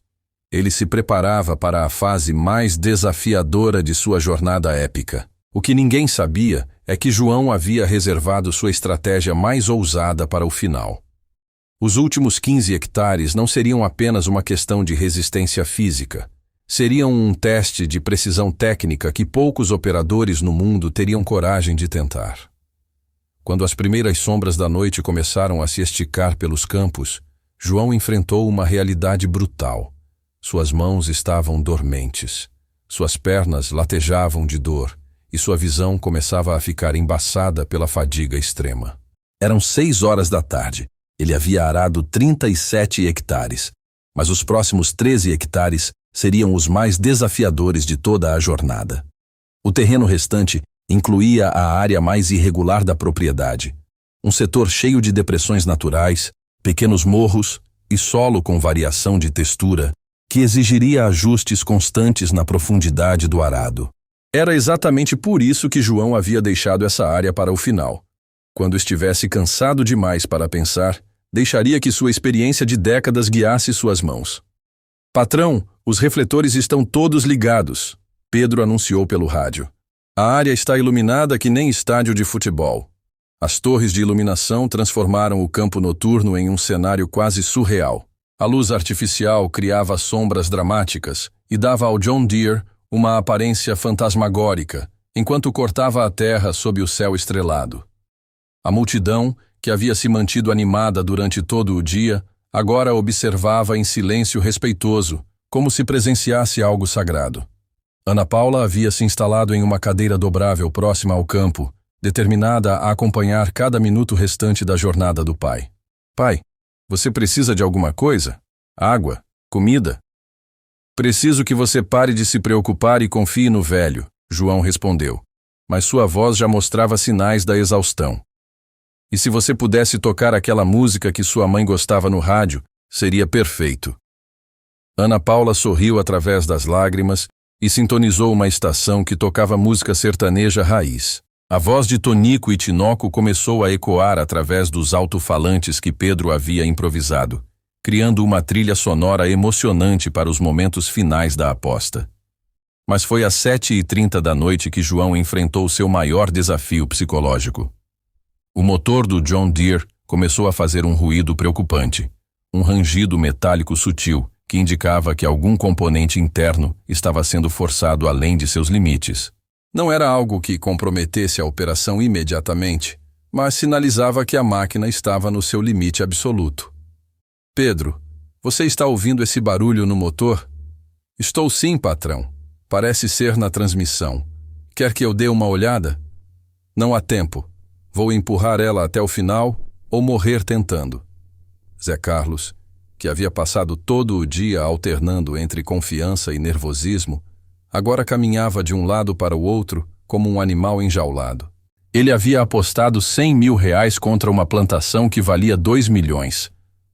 ele se preparava para a fase mais desafiadora de sua jornada épica. O que ninguém sabia é que João havia reservado sua estratégia mais ousada para o final. Os últimos 15 hectares não seriam apenas uma questão de resistência física. Seriam um teste de precisão técnica que poucos operadores no mundo teriam coragem de tentar. Quando as primeiras sombras da noite começaram a se esticar pelos campos, João enfrentou uma realidade brutal. Suas mãos estavam dormentes, suas pernas latejavam de dor e sua visão começava a ficar embaçada pela fadiga extrema. Eram 6 horas da tarde. Ele havia arado 37 hectares, mas os próximos 13 hectares seriam os mais desafiadores de toda a jornada. O terreno restante incluía a área mais irregular da propriedade, um setor cheio de depressões naturais, pequenos morros e solo com variação de textura, que exigiria ajustes constantes na profundidade do arado. Era exatamente por isso que João havia deixado essa área para o final. Quando estivesse cansado demais para pensar, deixaria que sua experiência de décadas guiasse suas mãos. Patrão, os refletores estão todos ligados, Pedro anunciou pelo rádio. A área está iluminada que nem estádio de futebol. As torres de iluminação transformaram o campo noturno em um cenário quase surreal. A luz artificial criava sombras dramáticas e dava ao John Deere uma aparência fantasmagórica, enquanto cortava a terra sob o céu estrelado. A multidão, que havia se mantido animada durante todo o dia, agora observava em silêncio respeitoso, como se presenciasse algo sagrado. Ana Paula havia se instalado em uma cadeira dobrável próxima ao campo, determinada a acompanhar cada minuto restante da jornada do pai. Pai, você precisa de alguma coisa? Água? Comida? Preciso que você pare de se preocupar e confie no velho, João respondeu, mas sua voz já mostrava sinais da exaustão. E se você pudesse tocar aquela música que sua mãe gostava no rádio, seria perfeito. Ana Paula sorriu através das lágrimas e sintonizou uma estação que tocava música sertaneja raiz. A voz de Tonico e Tinoco começou a ecoar através dos alto-falantes que Pedro havia improvisado, criando uma trilha sonora emocionante para os momentos finais da aposta. Mas foi às 7h30 da noite que João enfrentou seu maior desafio psicológico. O motor do John Deere começou a fazer um ruído preocupante, um rangido metálico sutil que indicava que algum componente interno estava sendo forçado além de seus limites. Não era algo que comprometesse a operação imediatamente, mas sinalizava que a máquina estava no seu limite absoluto. Pedro, Você está ouvindo esse barulho no motor? Estou sim, patrão. Parece ser na transmissão. Quer que eu dê uma olhada? Não há tempo. Vou empurrar ela até o final ou morrer tentando. Zé Carlos, que havia passado todo o dia alternando entre confiança e nervosismo, agora caminhava de um lado para o outro como um animal enjaulado. Ele havia apostado 100 mil reais contra uma plantação que valia 2 milhões.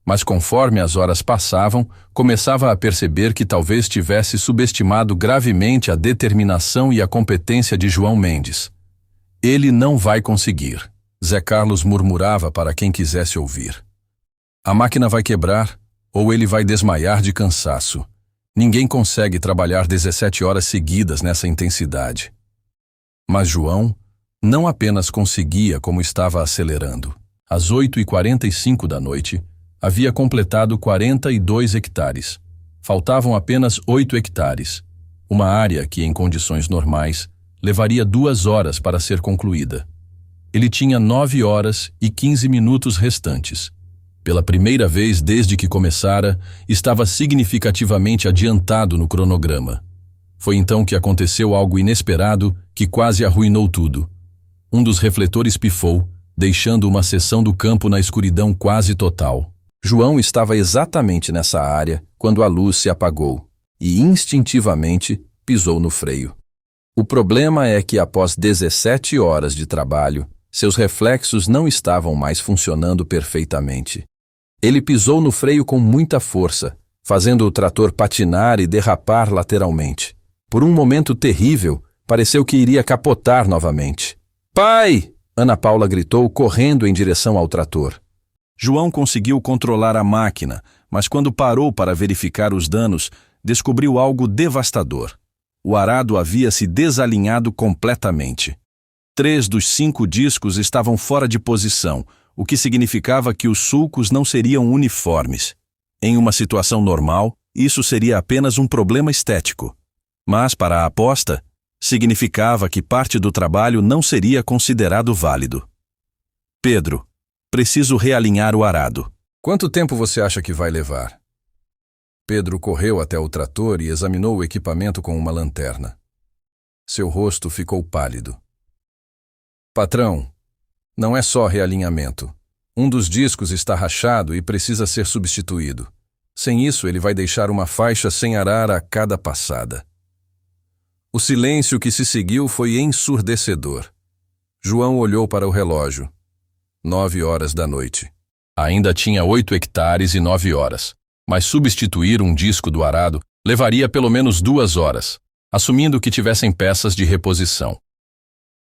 Mas conforme as horas passavam, começava a perceber que talvez tivesse subestimado gravemente a determinação e a competência de João Mendes. Ele não vai conseguir, Zé Carlos murmurava para quem quisesse ouvir. A máquina vai quebrar ou ele vai desmaiar de cansaço. Ninguém consegue trabalhar 17 horas seguidas nessa intensidade. Mas João não apenas conseguia, como estava acelerando. Às 8h45 da noite, havia completado 42 hectares. Faltavam apenas 8 hectares. Uma área que, em condições normais, levaria 2 horas para ser concluída. Ele tinha 9 horas e 15 minutos restantes. Pela primeira vez desde que começara, estava significativamente adiantado no cronograma. Foi então que aconteceu algo inesperado que quase arruinou tudo. Um dos refletores pifou, deixando uma seção do campo na escuridão quase total. João estava exatamente nessa área quando a luz se apagou e instintivamente pisou no freio. O problema é que após 17 horas de trabalho, seus reflexos não estavam mais funcionando perfeitamente. Ele pisou no freio com muita força, fazendo o trator patinar e derrapar lateralmente. Por um momento terrível, pareceu que iria capotar novamente. "Pai!" Ana Paula gritou, correndo em direção ao trator. João conseguiu controlar a máquina, mas quando parou para verificar os danos, descobriu algo devastador. O arado havia se desalinhado completamente. 3 dos 5 discos estavam fora de posição, o que significava que os sulcos não seriam uniformes. Em uma situação normal, isso seria apenas um problema estético. Mas, para a aposta, significava que parte do trabalho não seria considerado válido. "Pedro, preciso realinhar o arado." "Quanto tempo você acha que vai levar?" Pedro correu até o trator e examinou o equipamento com uma lanterna. Seu rosto ficou pálido. "Patrão, não é só realinhamento. Um dos discos está rachado e precisa ser substituído. Sem isso, ele vai deixar uma faixa sem arar a cada passada." O silêncio que se seguiu foi ensurdecedor. João olhou para o relógio. 9 horas da noite. Ainda tinha 8 hectares e 9 horas. Mas substituir um disco do arado levaria pelo menos 2 horas, assumindo que tivessem peças de reposição.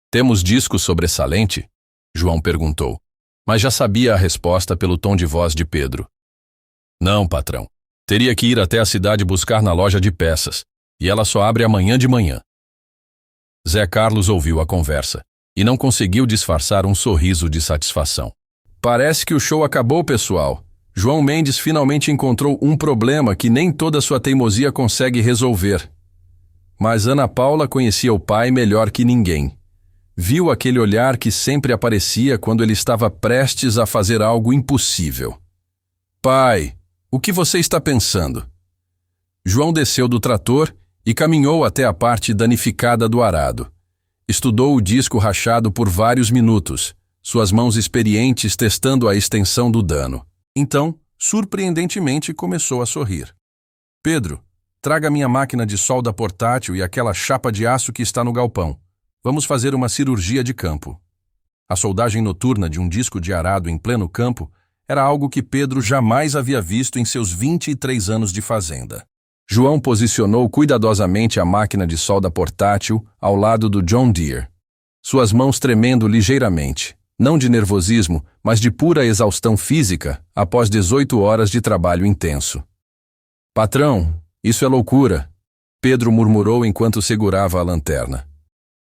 "Temos disco sobressalente?" João perguntou, mas já sabia a resposta pelo tom de voz de Pedro. "Não, patrão. Teria que ir até a cidade buscar na loja de peças, e ela só abre amanhã de manhã." Zé Carlos ouviu a conversa e não conseguiu disfarçar um sorriso de satisfação. "Parece que o show acabou, pessoal. João Mendes finalmente encontrou um problema que nem toda sua teimosia consegue resolver." Mas Ana Paula conhecia o pai melhor que ninguém. Viu aquele olhar que sempre aparecia quando ele estava prestes a fazer algo impossível. "Pai, o que você está pensando?" João desceu do trator e caminhou até a parte danificada do arado. Estudou o disco rachado por vários minutos, suas mãos experientes testando a extensão do dano. Então, surpreendentemente, começou a sorrir. "Pedro, traga minha máquina de solda portátil e aquela chapa de aço que está no galpão. Vamos fazer uma cirurgia de campo." A soldagem noturna de um disco de arado em pleno campo era algo que Pedro jamais havia visto em seus 23 anos de fazenda. João posicionou cuidadosamente a máquina de solda portátil ao lado do John Deere, suas mãos tremendo ligeiramente, não de nervosismo, mas de pura exaustão física após 18 horas de trabalho intenso. "Patrão, isso é loucura", Pedro murmurou enquanto segurava a lanterna.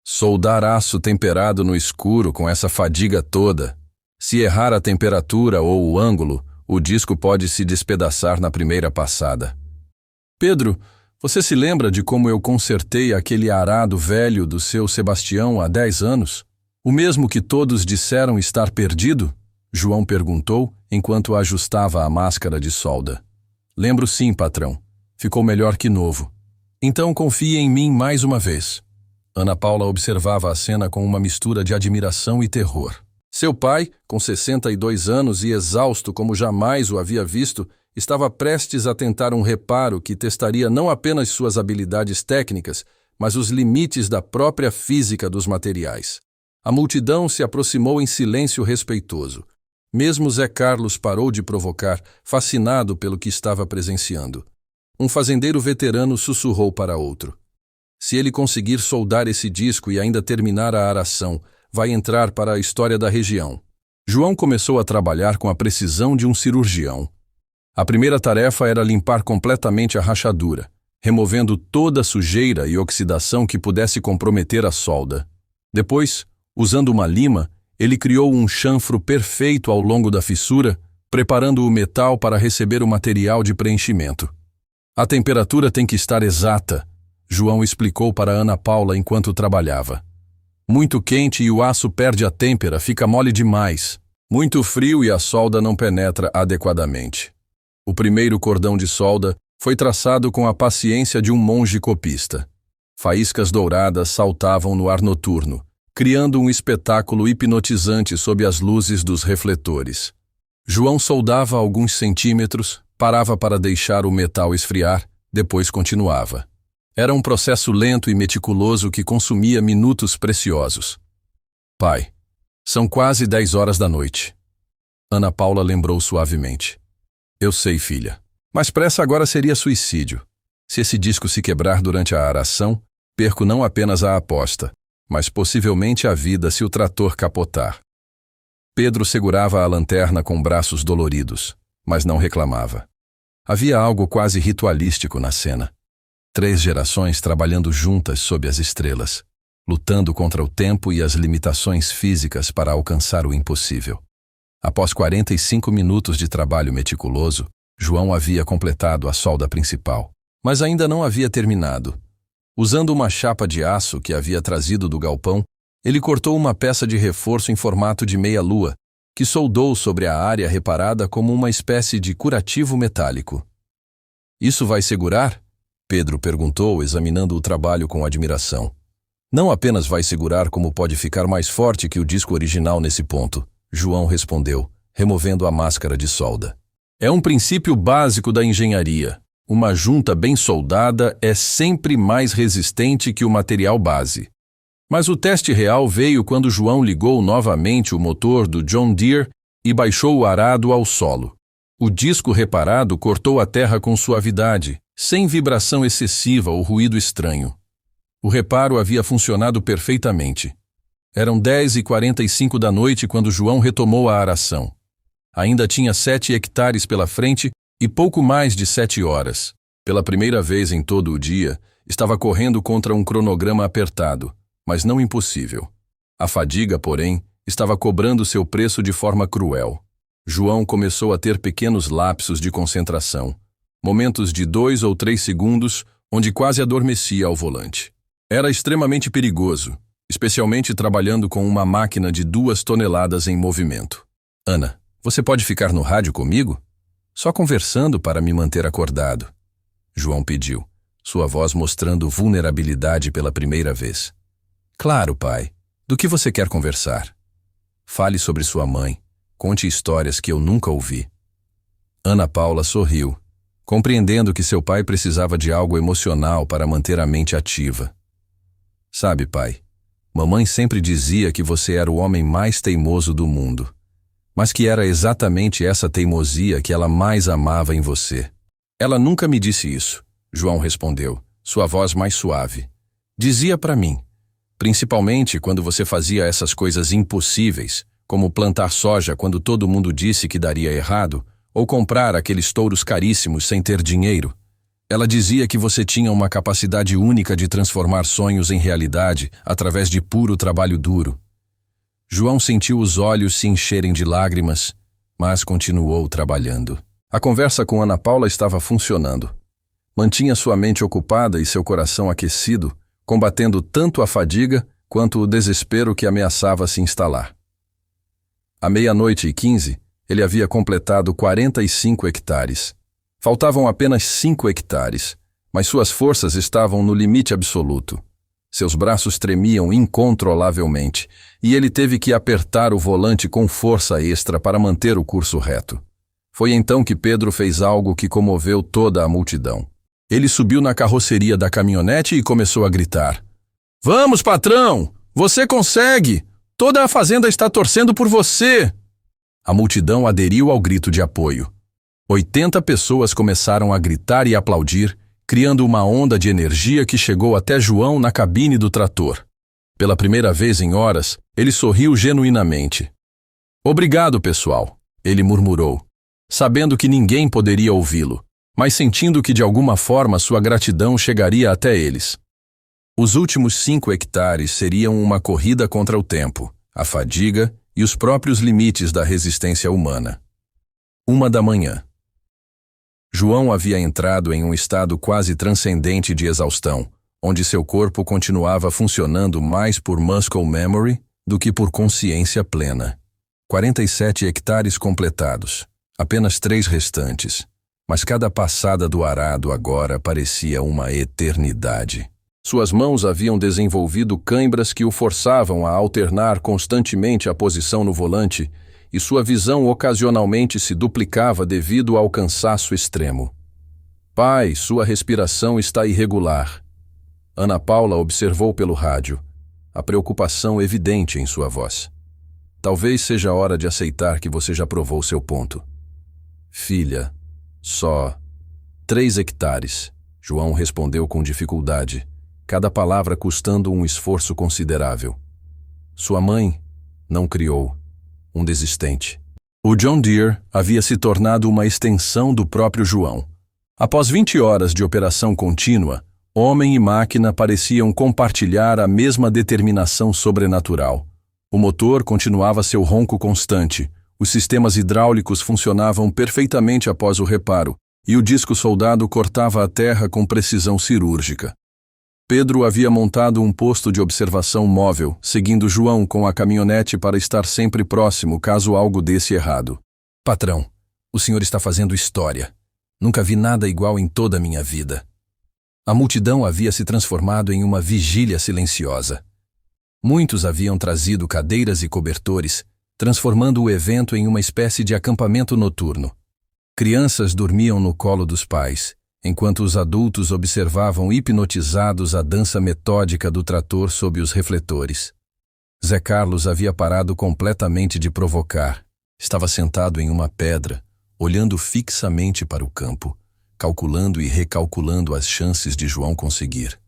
"Soldar aço temperado no escuro com essa fadiga toda. Se errar a temperatura ou o ângulo, o disco pode se despedaçar na primeira passada." "Pedro, você se lembra de como eu consertei aquele arado velho do seu Sebastião há 10 anos? O mesmo que todos disseram estar perdido?" João perguntou enquanto ajustava a máscara de solda. Lembro sim, patrão. Ficou melhor que novo. Então confie em mim mais uma vez. Ana Paula observava a cena com uma mistura de admiração e terror. Seu pai, com 62 anos e exausto como jamais o havia visto, estava prestes a tentar um reparo que testaria não apenas suas habilidades técnicas, mas os limites da própria física dos materiais. A multidão se aproximou em silêncio respeitoso. Mesmo Zé Carlos parou de provocar, fascinado pelo que estava presenciando. Um fazendeiro veterano sussurrou para outro: se ele conseguir soldar esse disco e ainda terminar a aração, vai entrar para a história da região. João começou a trabalhar com a precisão de um cirurgião. A primeira tarefa era limpar completamente a rachadura, removendo toda a sujeira e oxidação que pudesse comprometer a solda. Depois, usando uma lima, ele criou um chanfro perfeito ao longo da fissura, preparando o metal para receber o material de preenchimento. A temperatura tem que estar exata, João explicou para Ana Paula enquanto trabalhava. Muito quente e o aço perde a têmpera, fica mole demais. Muito frio e a solda não penetra adequadamente. O primeiro cordão de solda foi traçado com a paciência de um monge copista. Faíscas douradas saltavam no ar noturno, criando um espetáculo hipnotizante sob as luzes dos refletores. João soldava alguns centímetros, parava para deixar o metal esfriar, depois continuava. Era um processo lento e meticuloso que consumia minutos preciosos. Pai, são quase 10 horas da noite. Ana Paula lembrou suavemente. Eu sei, filha. Mas pressa agora seria suicídio. Se esse disco se quebrar durante a aração, perco não apenas a aposta, mas possivelmente a vida se o trator capotar. Pedro segurava a lanterna com braços doloridos, mas não reclamava. Havia algo quase ritualístico na cena. 3 gerações trabalhando juntas sob as estrelas, lutando contra o tempo e as limitações físicas para alcançar o impossível. Após 45 minutos de trabalho meticuloso, João havia completado a solda principal, mas ainda não havia terminado. Usando uma chapa de aço que havia trazido do galpão, ele cortou uma peça de reforço em formato de meia-lua, que soldou sobre a área reparada como uma espécie de curativo metálico. Isso vai segurar? Pedro perguntou, examinando o trabalho com admiração. Não apenas vai segurar, como pode ficar mais forte que o disco original nesse ponto, João respondeu, removendo a máscara de solda. É um princípio básico da engenharia. Uma junta bem soldada é sempre mais resistente que o material base. Mas o teste real veio quando João ligou novamente o motor do John Deere e baixou o arado ao solo. O disco reparado cortou a terra com suavidade, sem vibração excessiva ou ruído estranho. O reparo havia funcionado perfeitamente. Eram 10h45 da noite quando João retomou a aração. Ainda tinha 7 hectares pela frente e pouco mais de 7 horas. Pela primeira vez em todo o dia, estava correndo contra um cronograma apertado, mas não impossível. A fadiga, porém, estava cobrando seu preço de forma cruel. João começou a ter pequenos lapsos de concentração, momentos de 2 ou 3 segundos, onde quase adormecia ao volante. Era extremamente perigoso, especialmente trabalhando com uma máquina de 2 toneladas em movimento. Ana, você pode ficar no rádio comigo? Só conversando para me manter acordado. João pediu, sua voz mostrando vulnerabilidade pela primeira vez. Claro, pai. Do que você quer conversar? Fale sobre sua mãe. Conte histórias que eu nunca ouvi. Ana Paula sorriu, compreendendo que seu pai precisava de algo emocional para manter a mente ativa. Sabe, pai, mamãe sempre dizia que você era o homem mais teimoso do mundo, mas que era exatamente essa teimosia que ela mais amava em você. Ela nunca me disse isso, João respondeu, sua voz mais suave. Dizia para mim, principalmente quando você fazia essas coisas impossíveis, como plantar soja quando todo mundo disse que daria errado, ou comprar aqueles touros caríssimos sem ter dinheiro. Ela dizia que você tinha uma capacidade única de transformar sonhos em realidade através de puro trabalho duro. João sentiu os olhos se encherem de lágrimas, mas continuou trabalhando. A conversa com Ana Paula estava funcionando. Mantinha sua mente ocupada e seu coração aquecido, combatendo tanto a fadiga quanto o desespero que ameaçava se instalar. À 00h15, ele havia completado 45 hectares. Faltavam apenas 5 hectares, mas suas forças estavam no limite absoluto. Seus braços tremiam incontrolavelmente, e ele teve que apertar o volante com força extra para manter o curso reto. Foi então que Pedro fez algo que comoveu toda a multidão. Ele subiu na carroceria da caminhonete e começou a gritar: "Vamos, patrão! Você consegue! Toda a fazenda está torcendo por você!" A multidão aderiu ao grito de apoio. 80 pessoas começaram a gritar e aplaudir, criando uma onda de energia que chegou até João na cabine do trator. Pela primeira vez em horas, ele sorriu genuinamente. "Obrigado, pessoal", ele murmurou, sabendo que ninguém poderia ouvi-lo, mas sentindo que de alguma forma sua gratidão chegaria até eles. Os últimos 5 hectares seriam uma corrida contra o tempo, a fadiga e os próprios limites da resistência humana. 1 da manhã. João havia entrado em um estado quase transcendente de exaustão, onde seu corpo continuava funcionando mais por muscle memory do que por consciência plena. 47 hectares completados, apenas 3 restantes, mas cada passada do arado agora parecia uma eternidade. Suas mãos haviam desenvolvido cãibras que o forçavam a alternar constantemente a posição no volante, e sua visão ocasionalmente se duplicava devido ao cansaço extremo. "Pai, sua respiração está irregular." Ana Paula observou pelo rádio, a preocupação evidente em sua voz. "Talvez seja hora de aceitar que você já provou seu ponto." "Filha, só 3 hectares, João respondeu com dificuldade, cada palavra custando um esforço considerável. Sua mãe não criou um desistente. O John Deere havia se tornado uma extensão do próprio João. Após 20 horas de operação contínua, homem e máquina pareciam compartilhar a mesma determinação sobrenatural. O motor continuava seu ronco constante, os sistemas hidráulicos funcionavam perfeitamente após o reparo, e o disco soldado cortava a terra com precisão cirúrgica. Pedro havia montado um posto de observação móvel, seguindo João com a caminhonete para estar sempre próximo caso algo desse errado. "Patrão, o senhor está fazendo história. Nunca vi nada igual em toda a minha vida." A multidão havia se transformado em uma vigília silenciosa. Muitos haviam trazido cadeiras e cobertores, transformando o evento em uma espécie de acampamento noturno. Crianças dormiam no colo dos pais, enquanto os adultos observavam hipnotizados a dança metódica do trator sob os refletores. Zé Carlos havia parado completamente de provocar. Estava sentado em uma pedra, olhando fixamente para o campo, calculando e recalculando as chances de João conseguir.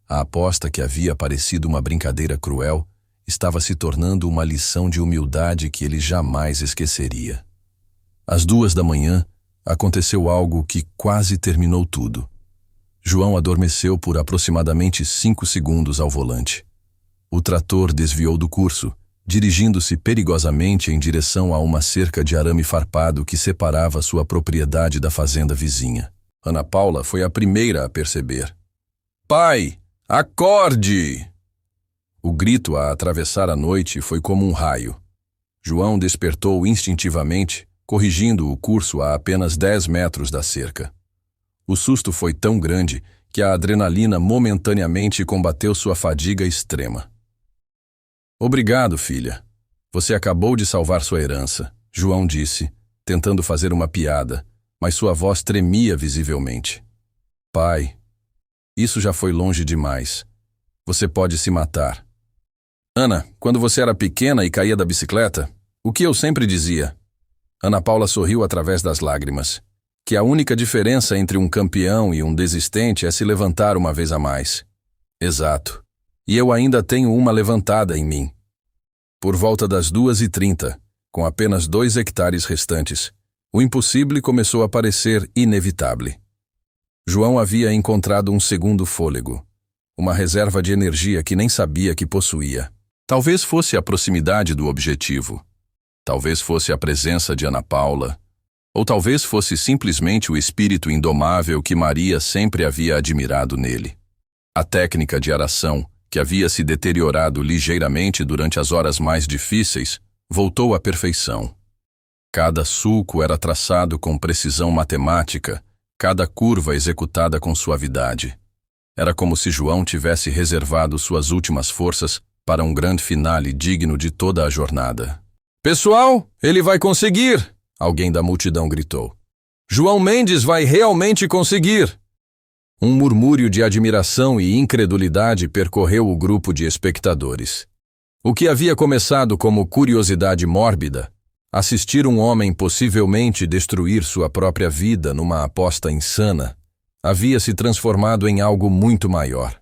A aposta que havia parecido uma brincadeira cruel estava se tornando uma lição de humildade que ele jamais esqueceria. Às 2 da manhã, aconteceu algo que quase terminou tudo. João adormeceu por aproximadamente 5 segundos ao volante. O trator desviou do curso, dirigindo-se perigosamente em direção a uma cerca de arame farpado que separava sua propriedade da fazenda vizinha. Ana Paula foi a primeira a perceber. "Pai, acorde!" O grito a atravessar a noite foi como um raio. João despertou instintivamente, corrigindo o curso a apenas 10 metros da cerca. O susto foi tão grande que a adrenalina momentaneamente combateu sua fadiga extrema. "Obrigado, filha. Você acabou de salvar sua herança", João disse, tentando fazer uma piada, mas sua voz tremia visivelmente. "Pai, isso já foi longe demais. Você pode se matar." "Ana, quando você era pequena e caía da bicicleta, o que eu sempre dizia?" Ana Paula sorriu através das lágrimas. "Que a única diferença entre um campeão e um desistente é se levantar uma vez a mais." "Exato. E eu ainda tenho uma levantada em mim." Por volta das 2h30, com apenas 2 hectares restantes, o impossível começou a parecer inevitável. João havia encontrado um segundo fôlego, uma reserva de energia que nem sabia que possuía. Talvez fosse a proximidade do objetivo. Talvez fosse a presença de Ana Paula, ou talvez fosse simplesmente o espírito indomável que Maria sempre havia admirado nele. A técnica de aração, que havia se deteriorado ligeiramente durante as horas mais difíceis, voltou à perfeição. Cada sulco era traçado com precisão matemática, cada curva executada com suavidade. Era como se João tivesse reservado suas últimas forças para um grande finale digno de toda a jornada. "Pessoal, ele vai conseguir!" Alguém da multidão gritou. "João Mendes vai realmente conseguir!" Um murmúrio de admiração e incredulidade percorreu o grupo de espectadores. O que havia começado como curiosidade mórbida, assistir um homem possivelmente destruir sua própria vida numa aposta insana, havia se transformado em algo muito maior.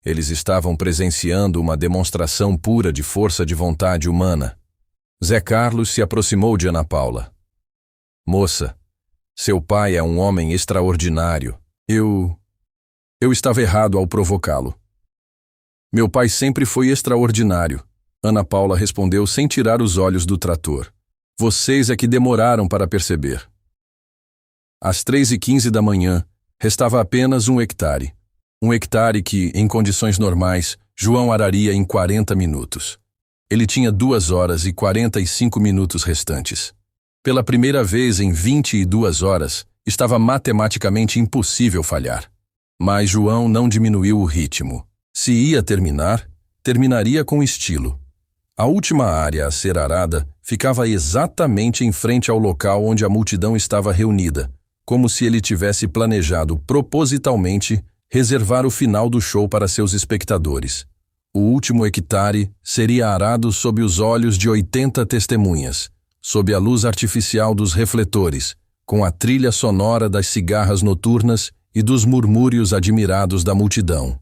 Eles estavam presenciando uma demonstração pura de força de vontade humana. Zé Carlos se aproximou de Ana Paula. "Moça, seu pai é um homem extraordinário. Eu estava errado ao provocá-lo." "Meu pai sempre foi extraordinário", Ana Paula respondeu sem tirar os olhos do trator. "Vocês é que demoraram para perceber." Às 3h15 da manhã, restava apenas 1 hectare. 1 hectare que, em condições normais, João araria em 40 minutos. Ele tinha 2 horas e 45 minutos restantes. Pela primeira vez em 22 horas, estava matematicamente impossível falhar. Mas João não diminuiu o ritmo. Se ia terminar, terminaria com estilo. A última área a ser arada ficava exatamente em frente ao local onde a multidão estava reunida, como se ele tivesse planejado propositalmente reservar o final do show para seus espectadores. O último hectare seria arado sob os olhos de 80 testemunhas, sob a luz artificial dos refletores, com a trilha sonora das cigarras noturnas e dos murmúrios admirados da multidão.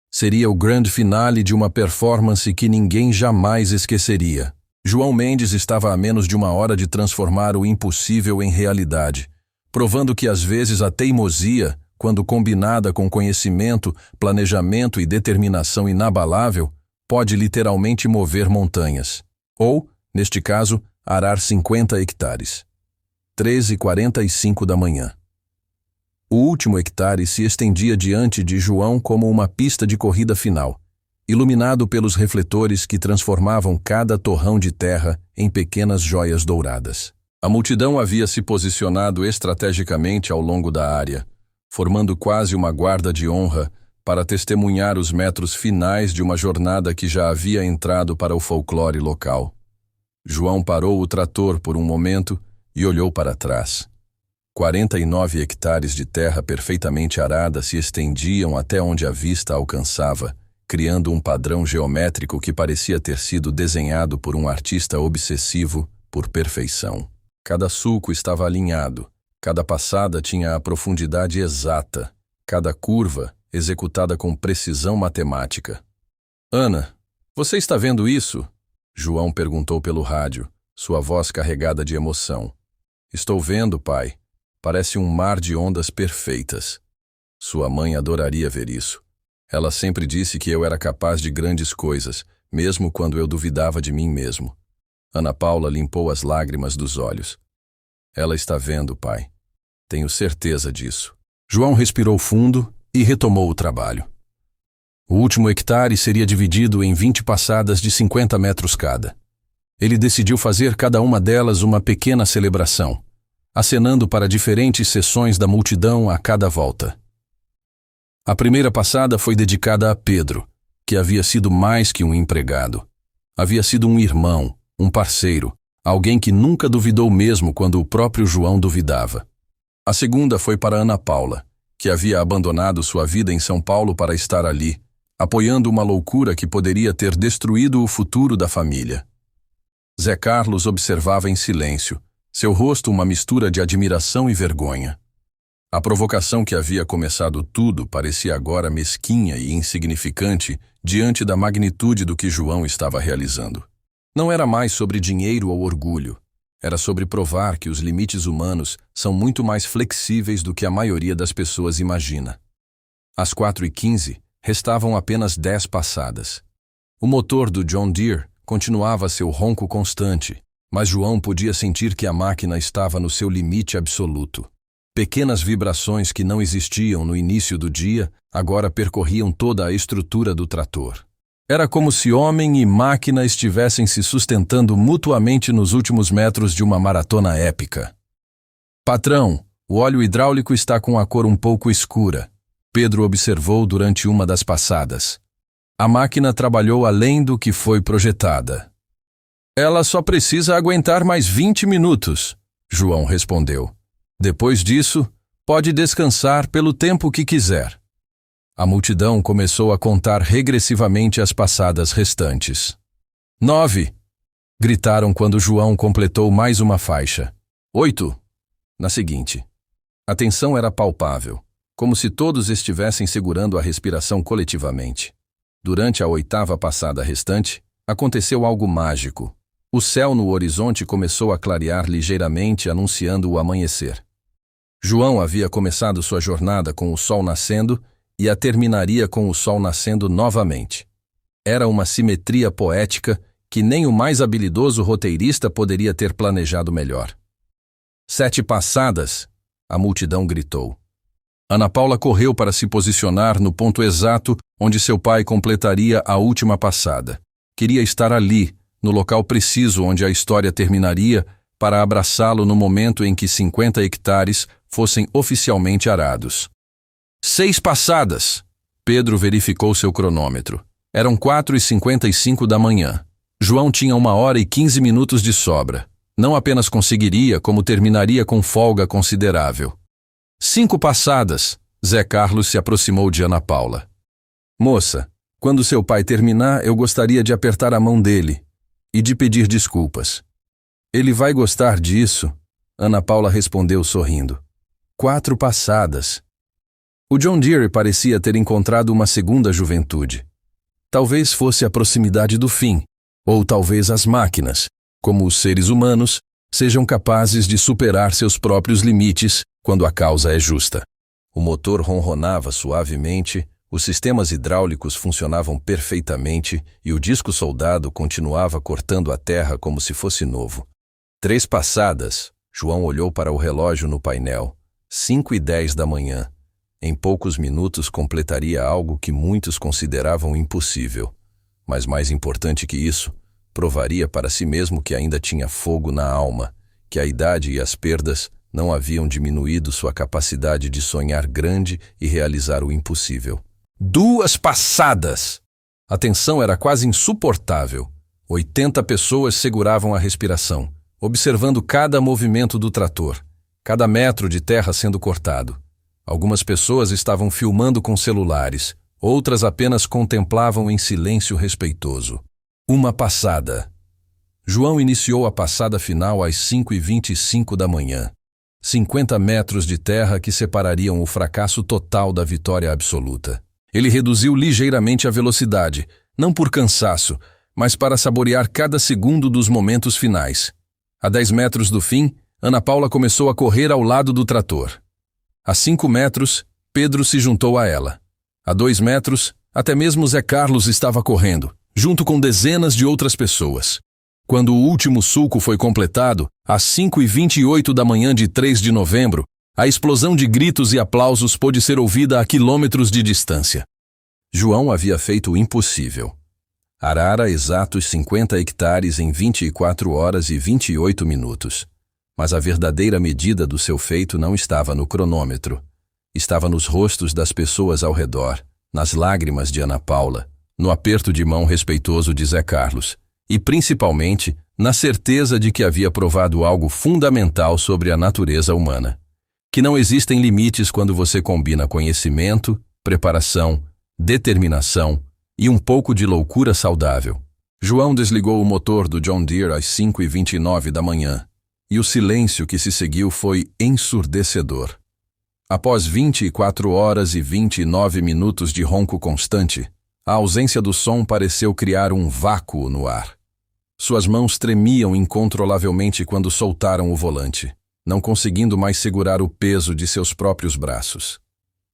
Seria o grande finale de uma performance que ninguém jamais esqueceria. João Mendes estava a menos de 1 hora de transformar o impossível em realidade, provando que às vezes a teimosia, quando combinada com conhecimento, planejamento e determinação inabalável, pode literalmente mover montanhas. Ou, neste caso, arar 50 hectares. 3h45 da manhã. O último hectare se estendia diante de João como uma pista de corrida final, iluminado pelos refletores que transformavam cada torrão de terra em pequenas joias douradas. A multidão havia se posicionado estrategicamente ao longo da área, formando quase uma guarda de honra para testemunhar os metros finais de uma jornada que já havia entrado para o folclore local. João parou o trator por um momento e olhou para trás. 49 hectares de terra perfeitamente arada se estendiam até onde a vista alcançava, criando um padrão geométrico que parecia ter sido desenhado por um artista obsessivo por perfeição. Cada sulco estava alinhado, cada passada tinha a profundidade exata, cada curva executada com precisão matemática. "Ana, você está vendo isso?" João perguntou pelo rádio, sua voz carregada de emoção. "Estou vendo, pai. Parece um mar de ondas perfeitas." Sua mãe adoraria ver isso. Ela sempre disse que eu era capaz de grandes coisas, mesmo quando eu duvidava de mim mesmo. Ana Paula limpou as lágrimas dos olhos. "Ela está vendo, pai. Tenho certeza disso." João respirou fundo e retomou o trabalho. O último hectare seria dividido em 20 passadas de 50 metros cada. Ele decidiu fazer cada uma delas uma pequena celebração, acenando para diferentes seções da multidão a cada volta. A primeira passada foi dedicada a Pedro, que havia sido mais que um empregado. Havia sido um irmão, um parceiro, alguém que nunca duvidou mesmo quando o próprio João duvidava. A segunda foi para Ana Paula, que havia abandonado sua vida em São Paulo para estar ali, apoiando uma loucura que poderia ter destruído o futuro da família. Zé Carlos observava em silêncio, seu rosto uma mistura de admiração e vergonha. A provocação que havia começado tudo parecia agora mesquinha e insignificante diante da magnitude do que João estava realizando. Não era mais sobre dinheiro ou orgulho. Era sobre provar que os limites humanos são muito mais flexíveis do que a maioria das pessoas imagina. Às 4h15, restavam apenas 10 passadas. O motor do John Deere continuava seu ronco constante, mas João podia sentir que a máquina estava no seu limite absoluto. Pequenas vibrações que não existiam no início do dia agora percorriam toda a estrutura do trator. Era como se homem e máquina estivessem se sustentando mutuamente nos últimos metros de uma maratona épica. Patrão, o óleo hidráulico está com a cor um pouco escura, Pedro observou durante uma das passadas. A máquina trabalhou além do que foi projetada. Ela só precisa aguentar mais 20 minutos, João respondeu. Depois disso, pode descansar pelo tempo que quiser. A multidão começou a contar regressivamente as passadas restantes. 9! Gritaram quando João completou mais uma faixa. 8! Na seguinte. A tensão era palpável, como se todos estivessem segurando a respiração coletivamente. Durante a 8ª passada restante, aconteceu algo mágico. O céu no horizonte começou a clarear ligeiramente, anunciando o amanhecer. João havia começado sua jornada com o sol nascendo e a terminaria com o sol nascendo novamente. Era uma simetria poética que nem o mais habilidoso roteirista poderia ter planejado melhor. 7 passadas, a multidão gritou. Ana Paula correu para se posicionar no ponto exato onde seu pai completaria a última passada. Queria estar ali, no local preciso onde a história terminaria, para abraçá-lo no momento em que 50 hectares fossem oficialmente arados. 6 passadas! Pedro verificou seu cronômetro. Eram 4h55 da manhã. João tinha 1h15 minutos de sobra. Não apenas conseguiria, como terminaria com folga considerável. 5 passadas! Zé Carlos se aproximou de Ana Paula. Moça, quando seu pai terminar, eu gostaria de apertar a mão dele e de pedir desculpas. Ele vai gostar disso, Ana Paula respondeu sorrindo. 4 passadas. O John Deere parecia ter encontrado uma segunda juventude. Talvez fosse a proximidade do fim, ou talvez as máquinas, como os seres humanos, sejam capazes de superar seus próprios limites quando a causa é justa. O motor ronronava suavemente, os sistemas hidráulicos funcionavam perfeitamente e o disco soldado continuava cortando a terra como se fosse novo. 3 passadas, João olhou para o relógio no painel. 5h10 da manhã. Em poucos minutos completaria algo que muitos consideravam impossível. Mas mais importante que isso, provaria para si mesmo que ainda tinha fogo na alma, que a idade e as perdas não haviam diminuído sua capacidade de sonhar grande e realizar o impossível. 2 passadas! A tensão era quase insuportável. 80 pessoas seguravam a respiração, observando cada movimento do trator, cada metro de terra sendo cortado. Algumas pessoas estavam filmando com celulares, outras apenas contemplavam em silêncio respeitoso. 1 passada. João iniciou a passada final às 5h25 da manhã. 50 metros de terra que separariam o fracasso total da vitória absoluta. Ele reduziu ligeiramente a velocidade, não por cansaço, mas para saborear cada segundo dos momentos finais. A 10 metros do fim, Ana Paula começou a correr ao lado do trator. A 5 metros, Pedro se juntou a ela. A 2 metros, até mesmo Zé Carlos estava correndo, junto com dezenas de outras pessoas. Quando o último sulco foi completado, às 5h28 da manhã de 3 de novembro, a explosão de gritos e aplausos pôde ser ouvida a quilômetros de distância. João havia feito o impossível. Arara exatos 50 hectares em 24 horas e 28 minutos. Mas a verdadeira medida do seu feito não estava no cronômetro. Estava nos rostos das pessoas ao redor, nas lágrimas de Ana Paula, no aperto de mão respeitoso de Zé Carlos, e principalmente na certeza de que havia provado algo fundamental sobre a natureza humana. Que não existem limites quando você combina conhecimento, preparação, determinação e um pouco de loucura saudável. João desligou o motor do John Deere às 5h29 da manhã. E o silêncio que se seguiu foi ensurdecedor. Após 24 horas e 29 minutos de ronco constante, a ausência do som pareceu criar um vácuo no ar. Suas mãos tremiam incontrolavelmente quando soltaram o volante, não conseguindo mais segurar o peso de seus próprios braços.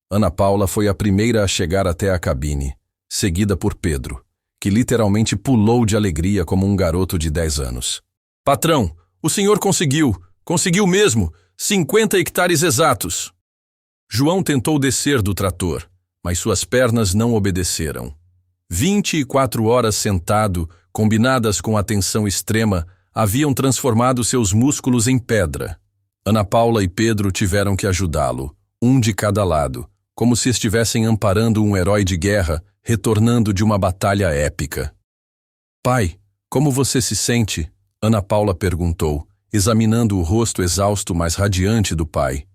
Ana Paula foi a primeira a chegar até a cabine, seguida por Pedro, que literalmente pulou de alegria como um garoto de 10 anos. Patrão! O senhor conseguiu! Conseguiu mesmo! 50 hectares exatos! João tentou descer do trator, mas suas pernas não obedeceram. 24 horas sentado, combinadas com atenção extrema, haviam transformado seus músculos em pedra. Ana Paula e Pedro tiveram que ajudá-lo, um de cada lado, como se estivessem amparando um herói de guerra, retornando de uma batalha épica. Pai, como você se sente? Ana Paula perguntou, examinando o rosto exausto mas radiante do pai.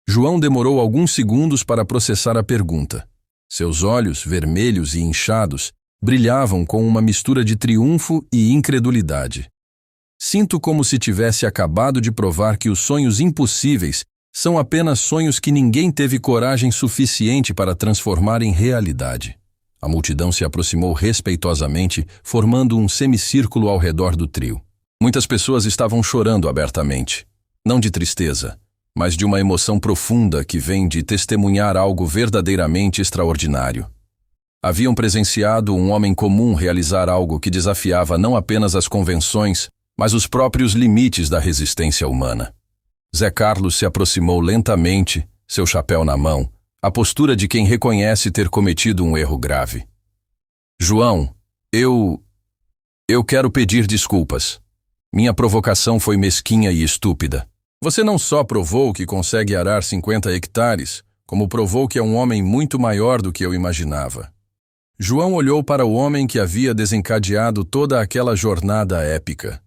João demorou alguns segundos para processar a pergunta. Seus olhos, vermelhos e inchados, brilhavam com uma mistura de triunfo e incredulidade. Sinto como se tivesse acabado de provar que os sonhos impossíveis são apenas sonhos que ninguém teve coragem suficiente para transformar em realidade. A multidão se aproximou respeitosamente, formando um semicírculo ao redor do trio. Muitas pessoas estavam chorando abertamente, não de tristeza, mas de uma emoção profunda que vem de testemunhar algo verdadeiramente extraordinário. Haviam presenciado um homem comum realizar algo que desafiava não apenas as convenções, mas os próprios limites da resistência humana. Zé Carlos se aproximou lentamente, seu chapéu na mão, a postura de quem reconhece ter cometido um erro grave. João, eu quero pedir desculpas. Minha provocação foi mesquinha e estúpida. Você não só provou que consegue arar 50 hectares, como provou que é um homem muito maior do que eu imaginava. João olhou para o homem que havia desencadeado toda aquela jornada épica.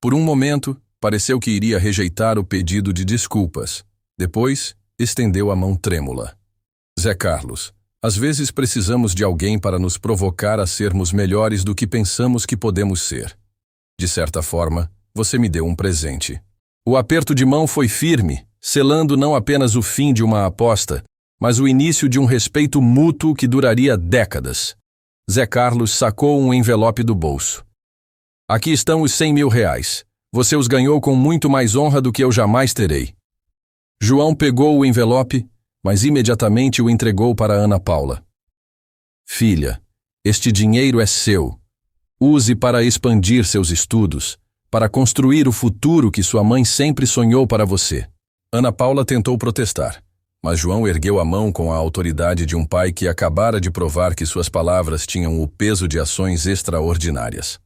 Por um momento, pareceu que iria rejeitar o pedido de desculpas. Depois, estendeu a mão trêmula. Zé Carlos, às vezes precisamos de alguém para nos provocar a sermos melhores do que pensamos que podemos ser. De certa forma, você me deu um presente. O aperto de mão foi firme, selando não apenas o fim de uma aposta, mas o início de um respeito mútuo que duraria décadas. Zé Carlos sacou um envelope do bolso. Aqui estão os 100 mil reais. Você os ganhou com muito mais honra do que eu jamais terei. João pegou o envelope, mas imediatamente o entregou para Ana Paula. Filha, este dinheiro é seu. Use para expandir seus estudos, para construir o futuro que sua mãe sempre sonhou para você. Ana Paula tentou protestar, mas João ergueu a mão com a autoridade de um pai que acabara de provar que suas palavras tinham o peso de ações extraordinárias.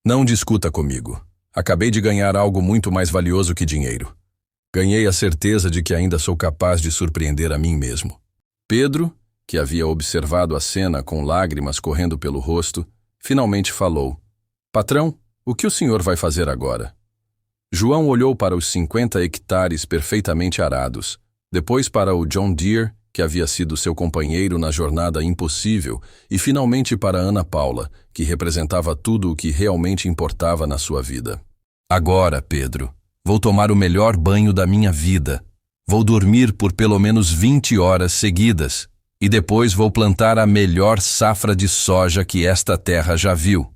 Não discuta comigo. Acabei de ganhar algo muito mais valioso que dinheiro. Ganhei a certeza de que ainda sou capaz de surpreender a mim mesmo. Pedro, que havia observado a cena com lágrimas correndo pelo rosto, finalmente falou. Patrão, o que o senhor vai fazer agora? João olhou para os 50 hectares perfeitamente arados, depois para o John Deere, que havia sido seu companheiro na jornada impossível, e finalmente para Ana Paula, que representava tudo o que realmente importava na sua vida. Agora, Pedro, vou tomar o melhor banho da minha vida. Vou dormir por pelo menos 20 horas seguidas, e depois vou plantar a melhor safra de soja que esta terra já viu.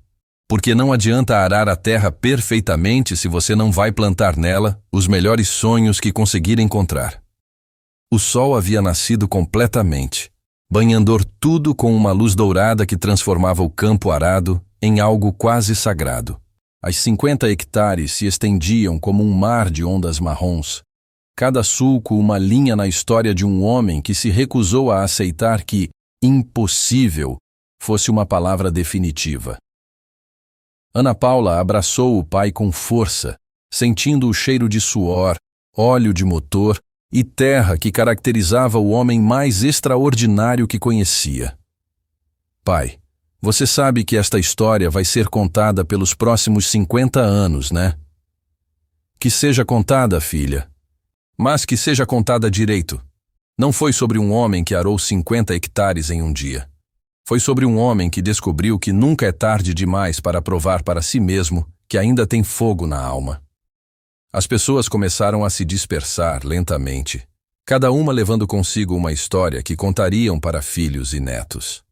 Porque não adianta arar a terra perfeitamente se você não vai plantar nela os melhores sonhos que conseguir encontrar. O sol havia nascido completamente, banhando tudo com uma luz dourada que transformava o campo arado em algo quase sagrado. As 50 hectares se estendiam como um mar de ondas marrons. Cada sulco uma linha na história de um homem que se recusou a aceitar que impossível fosse uma palavra definitiva. Ana Paula abraçou o pai com força, sentindo o cheiro de suor, óleo de motor e terra que caracterizava o homem mais extraordinário que conhecia. Pai, você sabe que esta história vai ser contada pelos próximos 50 anos, né? Que seja contada, filha. Mas que seja contada direito. Não foi sobre um homem que arou 50 hectares em um dia. Foi sobre um homem que descobriu que nunca é tarde demais para provar para si mesmo que ainda tem fogo na alma. As pessoas começaram a se dispersar lentamente, cada uma levando consigo uma história que contariam para filhos e netos.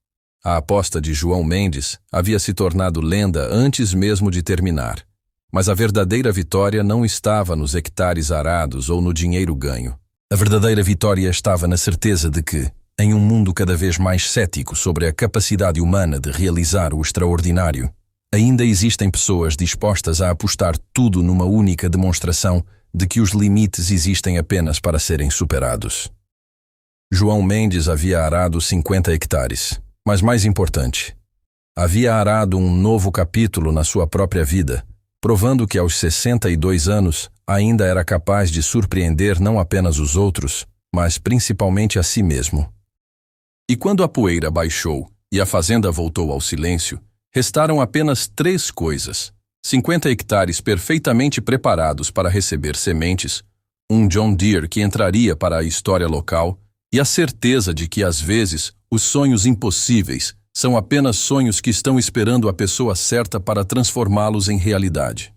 A aposta de João Mendes havia se tornado lenda antes mesmo de terminar, mas a verdadeira vitória não estava nos hectares arados ou no dinheiro ganho. A verdadeira vitória estava na certeza de que, em um mundo cada vez mais cético sobre a capacidade humana de realizar o extraordinário, ainda existem pessoas dispostas a apostar tudo numa única demonstração de que os limites existem apenas para serem superados. João Mendes havia arado 50 hectares, mas mais importante, Havia arado um novo capítulo na sua própria vida, provando que aos 62 anos ainda era capaz de surpreender não apenas os outros, mas principalmente a si mesmo. E quando a poeira baixou e a fazenda voltou ao silêncio, restaram apenas 3 coisas: 50 hectares perfeitamente preparados para receber sementes, um John Deere que entraria para a história local e a certeza de que, às vezes, os sonhos impossíveis são apenas sonhos que estão esperando a pessoa certa para transformá-los em realidade.